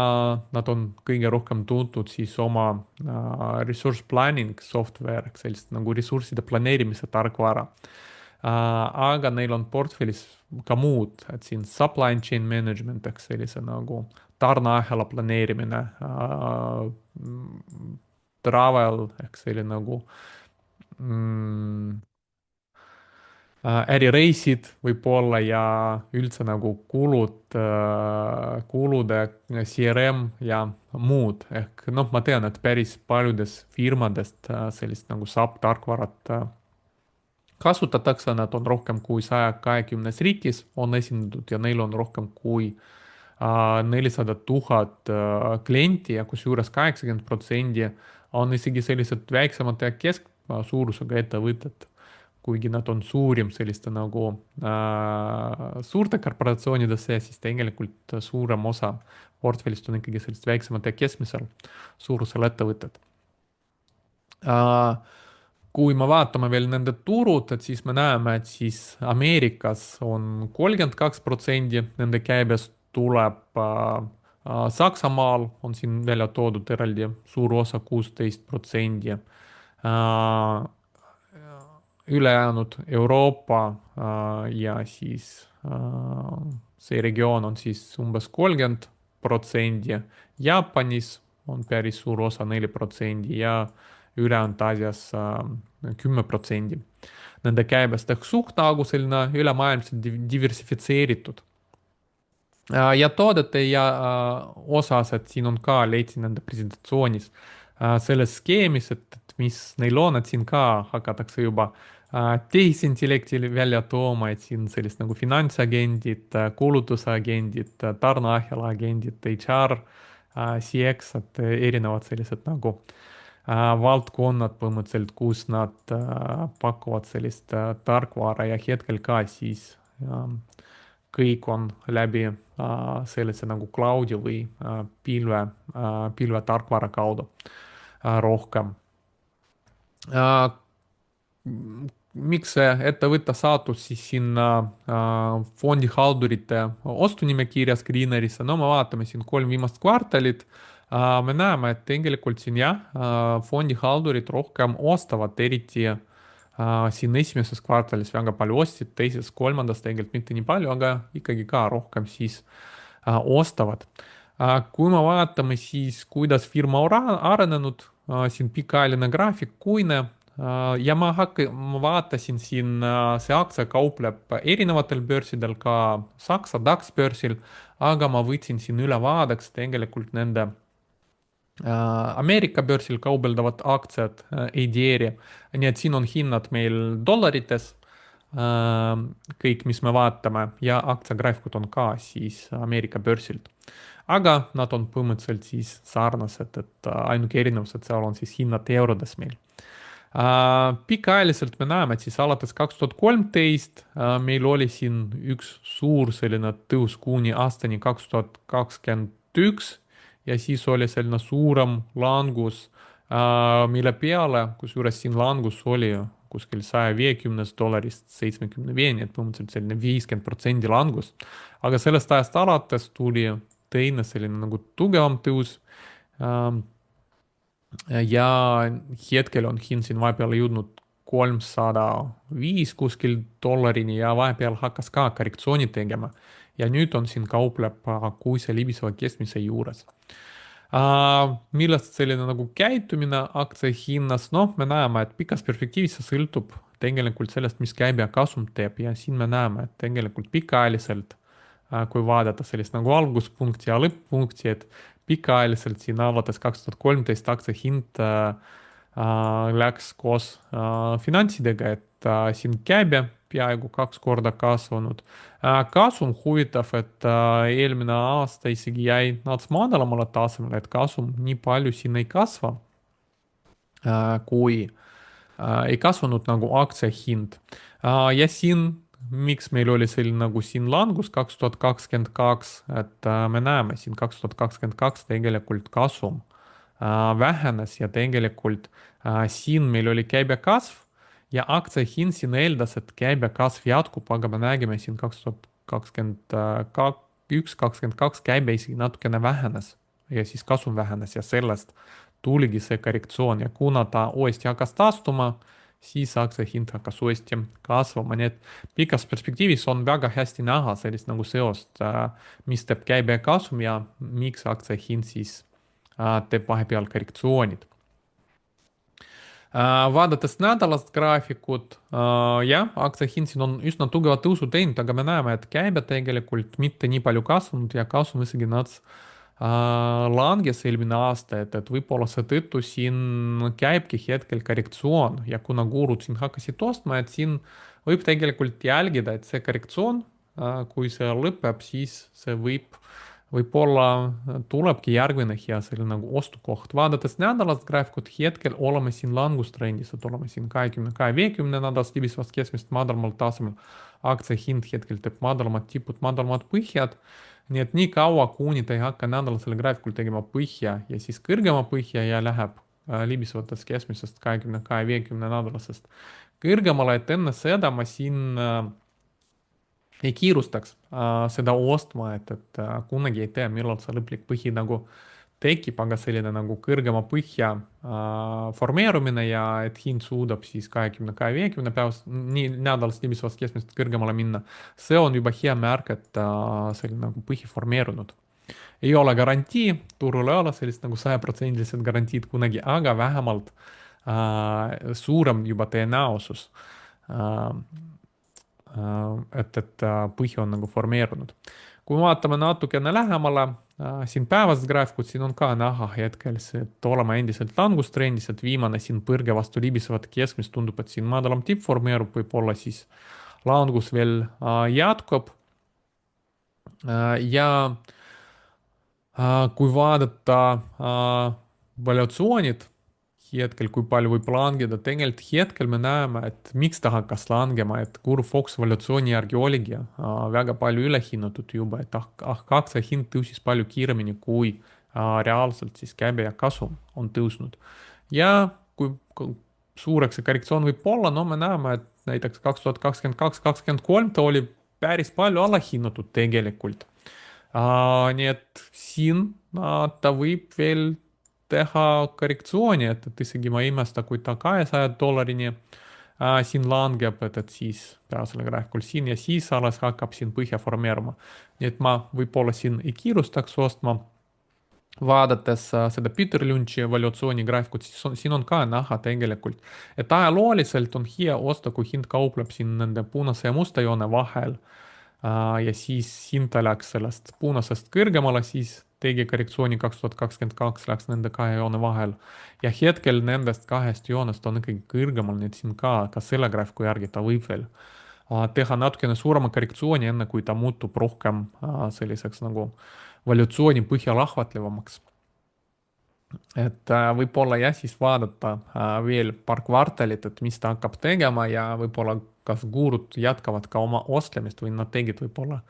nad on kõige rohkem tuntud siis oma resource planning software, ehk sellist nagu ressursside planeerimise tarkvara. Aga neil on portfellis ka muud, et siin supply chain management ehk sellise nagu tarneahela planeerimine, travel ehk selline nagu mm, ärireisid võib-olla ja üldse nagu kulude CRM ja muud. Ehk noh, ma tean, et päris paljudes firmadest sellist nagu SAP tarkvarat kasutatakse, nad on rohkem kui 120 riigis on esindatud ja neil on rohkem kui 400 000 klienti ja kusjuures 80% on isegi sellised väiksemad ja kesksuurusega ettevõtted, kuigi nad on suurim selliste nagu suurte korporatsioonide sees, siis tegelikult suurem osa portfellist on ikkagi sellist väiksemad ja keskmisel suurusel ettevõtted. Kui me vaatame veel nende turud, et siis me näeme, et siis Ameerikas on 32% nende käibest tuleb Saksamaal on siin välja toodud eraldi suur osa 16%. Ülejäänud Euroopa ja siis see regioon on siis umbes 30%. Jaapanis on päris suur osa 4% ja ülejäänud Aasias 10% nende käibest ehk suht nagu selline ülemaailmselt diversifitseeritud. Ja toodete ja osas, et siin on ka, leidsin nende presentatsioonis selles skeemis, et mis neil on, et siin ka hakatakse juba tehisintellekti välja tooma, et siin sellist nagu finantsagendid, kulutusagendid, tarneahela agendid, HR, CX, et erinevad sellised nagu valdkonnad põhimõtteliselt, kus nad pakuvad sellist tarkvara ja hetkel ka siis kõik on läbi sellise nagu cloud'i või pilvetarkvara kaudu rohkem. Miks see ettevõte sattus siis sinna fondihaldurite ostunimekirja screenerisse? No me vaatame siin 3 viimast kvartalit. Me näeme, et tegelikult siin jah, fondihaldurid rohkem ostavad, eriti siin esimeses kvartalis väga palju ostsid, teises, kolmandas tegelikult mitte nii palju, aga ikkagi ka rohkem siis ostavad. Kui me vaatame siis, kuidas firma on arenenud, siin pikaajaline graafik, kuine ja ma vaatasin siin, see aktsia kaupleb erinevatel börsidel, ka Saksa DAX börsil, aga ma võtsin siin ülevaadeks tegelikult nende Ameerika börsil kaubeldavad aktsiad ADR-i, nii et siin on hinnad meil dollarites, kõik, mis me vaatame ja aktsiagraafikud on ka siis Ameerika börsilt. Aga nad on põhimõtteliselt siis sarnased, et ainuke erinevus, et seal on siis hinnad eurodes meil. Pikaajaliselt me näeme, et siis alates 2013 meil oli siin üks suur selline tõus kuni aastani 2021 ja siis oli selline suurem langus, mille peale, kusjuures siin langus oli kuskil $150 $75, et põhimõtteliselt selline 50% langus. Aga sellest ajast alates tuli teine selline nagu tugevam tõus. Ja hetkel on hind siin vahepeal jõudnud 305 kuskil dollarini ja vahepeal hakkas ka korrektsiooni tegema. Ja nüüd on siin kaupleb kuuse libiseva keskmise juures. Millest selline nagu käitumine aktsia hinnas, noh, me näeme, et pikas perspektiivis see sõltub tegelikult sellest, mis käibe ja kasum teeb ja siin me näeme, et tegelikult pikaajaliselt kui vaadata sellist nagu alguspunkti ja lõpp-punkti, et pikaajaliselt siin alates 2013 aktsia hind läks koos finantsidega, et siin käibe peaaegu 2 korda kasvanud. Kasum huvitav, et eelmine aasta isegi jäi nats madalamale tasemele, et kasum nii palju siin ei kasva, kui ei kasvanud nagu aktsia hind. Ja siin, miks meil oli selline nagu siin langus 2022, et me näeme siin 2022 tegelikult kasum vähenes ja tegelikult siin meil oli käibekasv ja aktsia hind siin eeldas, et käibekasv jätkub, aga me nägime siin 2021, 2022 käibe isegi natukene vähenes ja siis kasum vähenes ja sellest tuligi see korrektsioon ja kuna ta uuesti hakkas taastuma, siis aktsia hind hakkas uuesti kasvama, nii et pikas perspektiivis on väga hästi näha sellist nagu seost, mis teeb käibekasum ja miks aktsia hind siis teeb vahepeal korrektsioonid. Vaadates nädalast graafikut, jah, aktsia hind siin on üsna tugeva tõusu teinud, aga me näeme, et käibe tegelikult mitte nii palju kasvanud ja kasum isegi nats langes eelmine aasta, et võib-olla seetõttu siin käibki hetkel korrektsioon ja kuna gurud siin hakkasid ostma, et siin võib tegelikult jälgida, et see korrektsioon, kui see lõpeb, siis see võib-olla tulebki järgmine hea selline nagu ostukoht. Vaadates nädalast graafikut, hetkel oleme siin langustrendis, et oleme siin 20-50 nädalast libisvast keskmist madalamal tasemel. Aktsia hind hetkel teeb madalamad tipud, madalamad põhjad. Nii et nii kaua, kuni ta ei hakka nädalasel graafikul tegema põhja ja siis kõrgema põhja ja läheb libisvatest keskmisest 20-50 nädalasest kõrgemale, et enne seda ma siin ei kiirustaks seda ostma, et kunagi ei tea, millal see lõplik põhi nagu tekib, aga selline nagu kõrgema põhja formeerumine ja et hind suudab siis 20-50 päevast, nii nädalast libisvast keskmisest kõrgemale minna. See on juba hea märk, et selline nagu põhi formeerunud. Ei ole garantii, turul ei ole sellist nagu 100% garantiid kunagi, aga vähemalt suurem juba tõenäosus et põhi on nagu formeerunud. Kui vaatame natukene lähemale, siin päevased graafikud, siin on ka näha hetkel see, et oleme endiselt langustrendis, et viimane siin põrge vastu libisevat keskmist tundub, et siin madalam tipp formeerub, võib-olla siis langus veel jätkub. Ja kui vaadata valuatsioonid, hetkel, kui palju võib langeda, tegelikult hetkel me näeme, et miks ta hakkas langema, et Fox valuatsiooni järgi oligi väga palju ülehinnatud juba, et aktsia hind tõusis palju kiiremini, kui reaalselt siis käibe ja kasum on tõusnud. Ja kui suureks see korrektsioon võib olla, no me näeme, et näiteks 2022-2023 ta oli päris palju allahinnatud tegelikult. Nii et siin ta võib veel teha korrektsiooni, et isegi ma ei imesta, kui ta $200 siin langeb, et siis peale graafikul siin ja siis alles hakkab siin põhja formeeruma. Nii et ma võib-olla siin ei kiirustaks ostma. Vaadates seda Peter Lynch'i valuatsiooni graafikut, siis siin on ka näha tegelikult, et ajalooliselt on hea osta, kui hind kaupleb siin nende punase ja musta joone vahel. Ja siis hind läks sellest punasest kõrgemale, siis tegi korrektsiooni 2022, läks nende kahe joone vahel. Ja hetkel nendest kahest joonest on ikkagi kõrgemal, nii et siin ka selle graafiku järgi ta võib veel teha natukene suurema korrektsiooni, enne kui ta muutub rohkem selliseks nagu valuatsiooni põhja lahvatlevamaks. Et võib-olla jah, siis vaadata veel paar kvartalit, et mis ta hakkab tegema ja võib-olla kas gurud jätkavad ka oma ostlemist või nad tegid võib-olla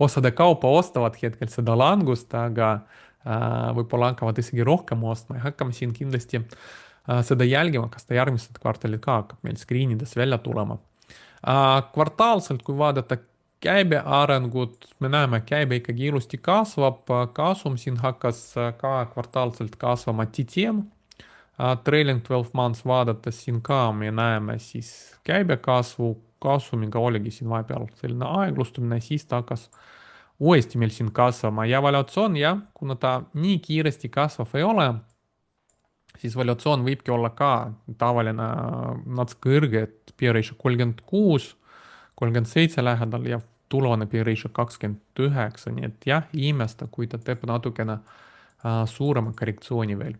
osade kaupa ostavad hetkel seda langust, aga võib-olla hakkavad isegi rohkem ostma ja hakkame siin kindlasti seda jälgima, kas ta järgmised kvartalid ka hakkab meil screenides välja tulema. Kvartaalselt, kui vaadata käibe arengut, me näeme, käibe ikkagi ilusti kasvab, kasum siin hakkas ka kvartaalselt kasvama TTM. Trailing 12 months vaadates siin ka me näeme siis käibekasvu, kasumiga oligi siin vahepeal selline aeglustumine, siis ta hakkas uuesti meil siin kasvama ja valuatsioon jah, kuna ta nii kiiresti kasvav ei ole, siis valuatsioon võibki olla ka tavaline nats kõrge, et P ratio 36, 37 lähedal ja tulevane P ratio 29, nii et jah, ei imesta, kui ta teeb natukene suurema korrektsiooni veel.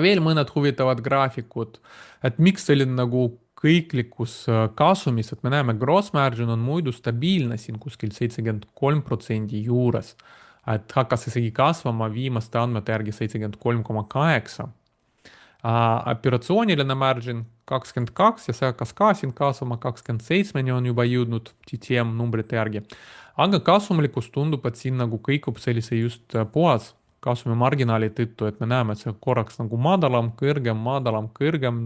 Veel mõned huvitavad graafikud, et miks selline nagu kõiklikkus kasumis, et me näeme, gross margin on muidu stabiilne siin kuskil 73% juures, et hakkas isegi kasvama viimaste andmete järgi 73,8. Operatsiooniline margin 22 ja see hakkas ka siin kasvama, 27-ni on juba jõudnud TTM numbrite järgi. aga kasumlikkus tundub, et siin nagu kõikub sellise just puhas kasumimarginaali tõttu, et me näeme, et see korraks nagu madalam, kõrgem,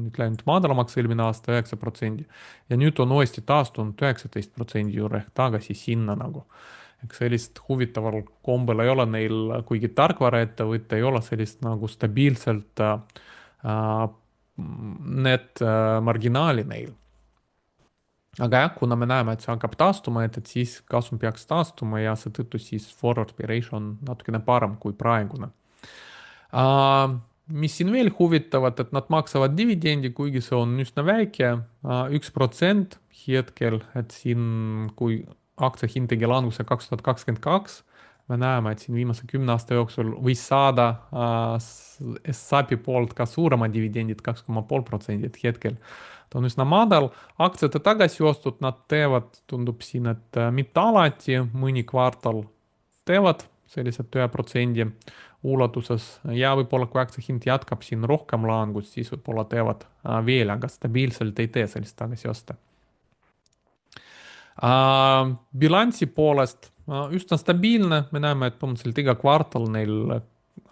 nüüd läinud madalamaks eelmine aasta 9% ja nüüd on uuesti taastunud 19% juurde ehk tagasi sinna nagu. eks sellist huvitaval kombel ei ole neil, kuigi tarkvaraettevõte ei ole sellist nagu stabiilselt net marginaali neil. aga jah, kuna me näeme, et see hakkab taastuma, et siis kasum peaks taastuma ja seetõttu siis forward pay ratio on natukene parem kui praegune. Mis siin veel huvitavat, et nad maksavad dividendi, kuigi see on üsna väike, 1% hetkel, et siin, kui aktsia hind tegi languse 2022, me näeme, et siin viimase 10 aasta jooksul võis saada SAP-i poolt ka suurema dividendid 2,5%, et hetkel ta on üsna madal. aktsiate tagasiostud nad teevad, tundub siin, et mitte alati, mõni kvartal teevad sellised 1% ulatuses ja võib-olla kui aktsia hind jätkab siin rohkem langust, siis võib-olla teevad veel, aga stabiilselt ei tee sellist tagasioste. Bilansi poolest üsna stabiilne, me näeme, et põhimõtteliselt iga kvartal neil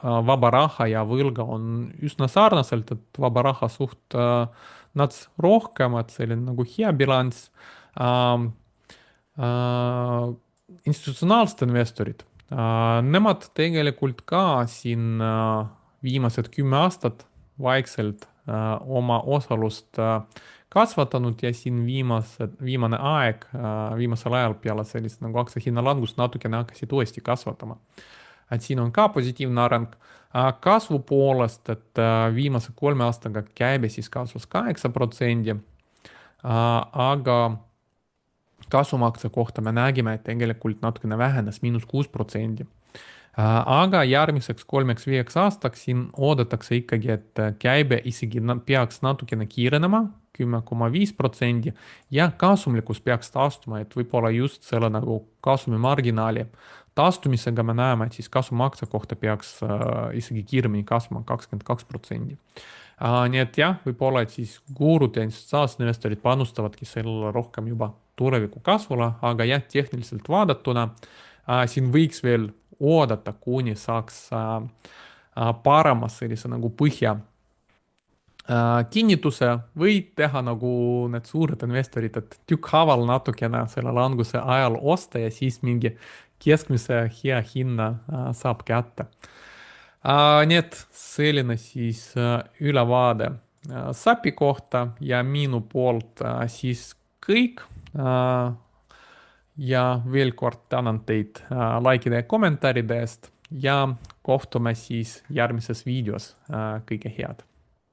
vaba raha ja võlga on üsna sarnaselt, et vaba raha suht nats rohkem, et selline nagu hea bilanss. Institutsionaalsed investorid, nemad tegelikult ka siin viimased 10 aastat vaikselt oma osalust kasvatanud ja siin viimane aeg, viimasel ajal peale sellist nagu aktsia hinna langust natukene hakkasid uuesti kasvatama. et siin on ka positiivne areng. kasvu poolest, et viimase 3 aastaga käibe siis kasvas 8%, aga kasumaktsia kohta me nägime, et tegelikult natukene vähenes, –6%. aga järgmiseks 3-5 aastaks siin oodatakse ikkagi, et käibe isegi peaks natukene kiirenema, 10,5% ja kasumlikkus peaks taastuma, et võib-olla just selle nagu kasumimarginaali taastumisega me näeme, et siis kasumaktsia kohta peaks isegi kiiremini kasvama 22%. nii et jah, võib-olla, et siis gurud ja institutsionaalsed investorid panustavadki sellele rohkem juba tuleviku kasvule, aga jah, tehniliselt vaadatuna siin võiks veel oodata, kuni saaks parema sellise nagu põhja kinnituse või teha nagu need suured investorid, et tükkhaaval natukene selle languse ajal osta ja siis mingi keskmise hea hinna saab kätte. nii et selline siis ülevaade SAP-i kohta ja minu poolt siis kõik. ja veel kord tänan teid likeide ja kommentaaride eest ja kohtume siis järgmises videos. kõike head!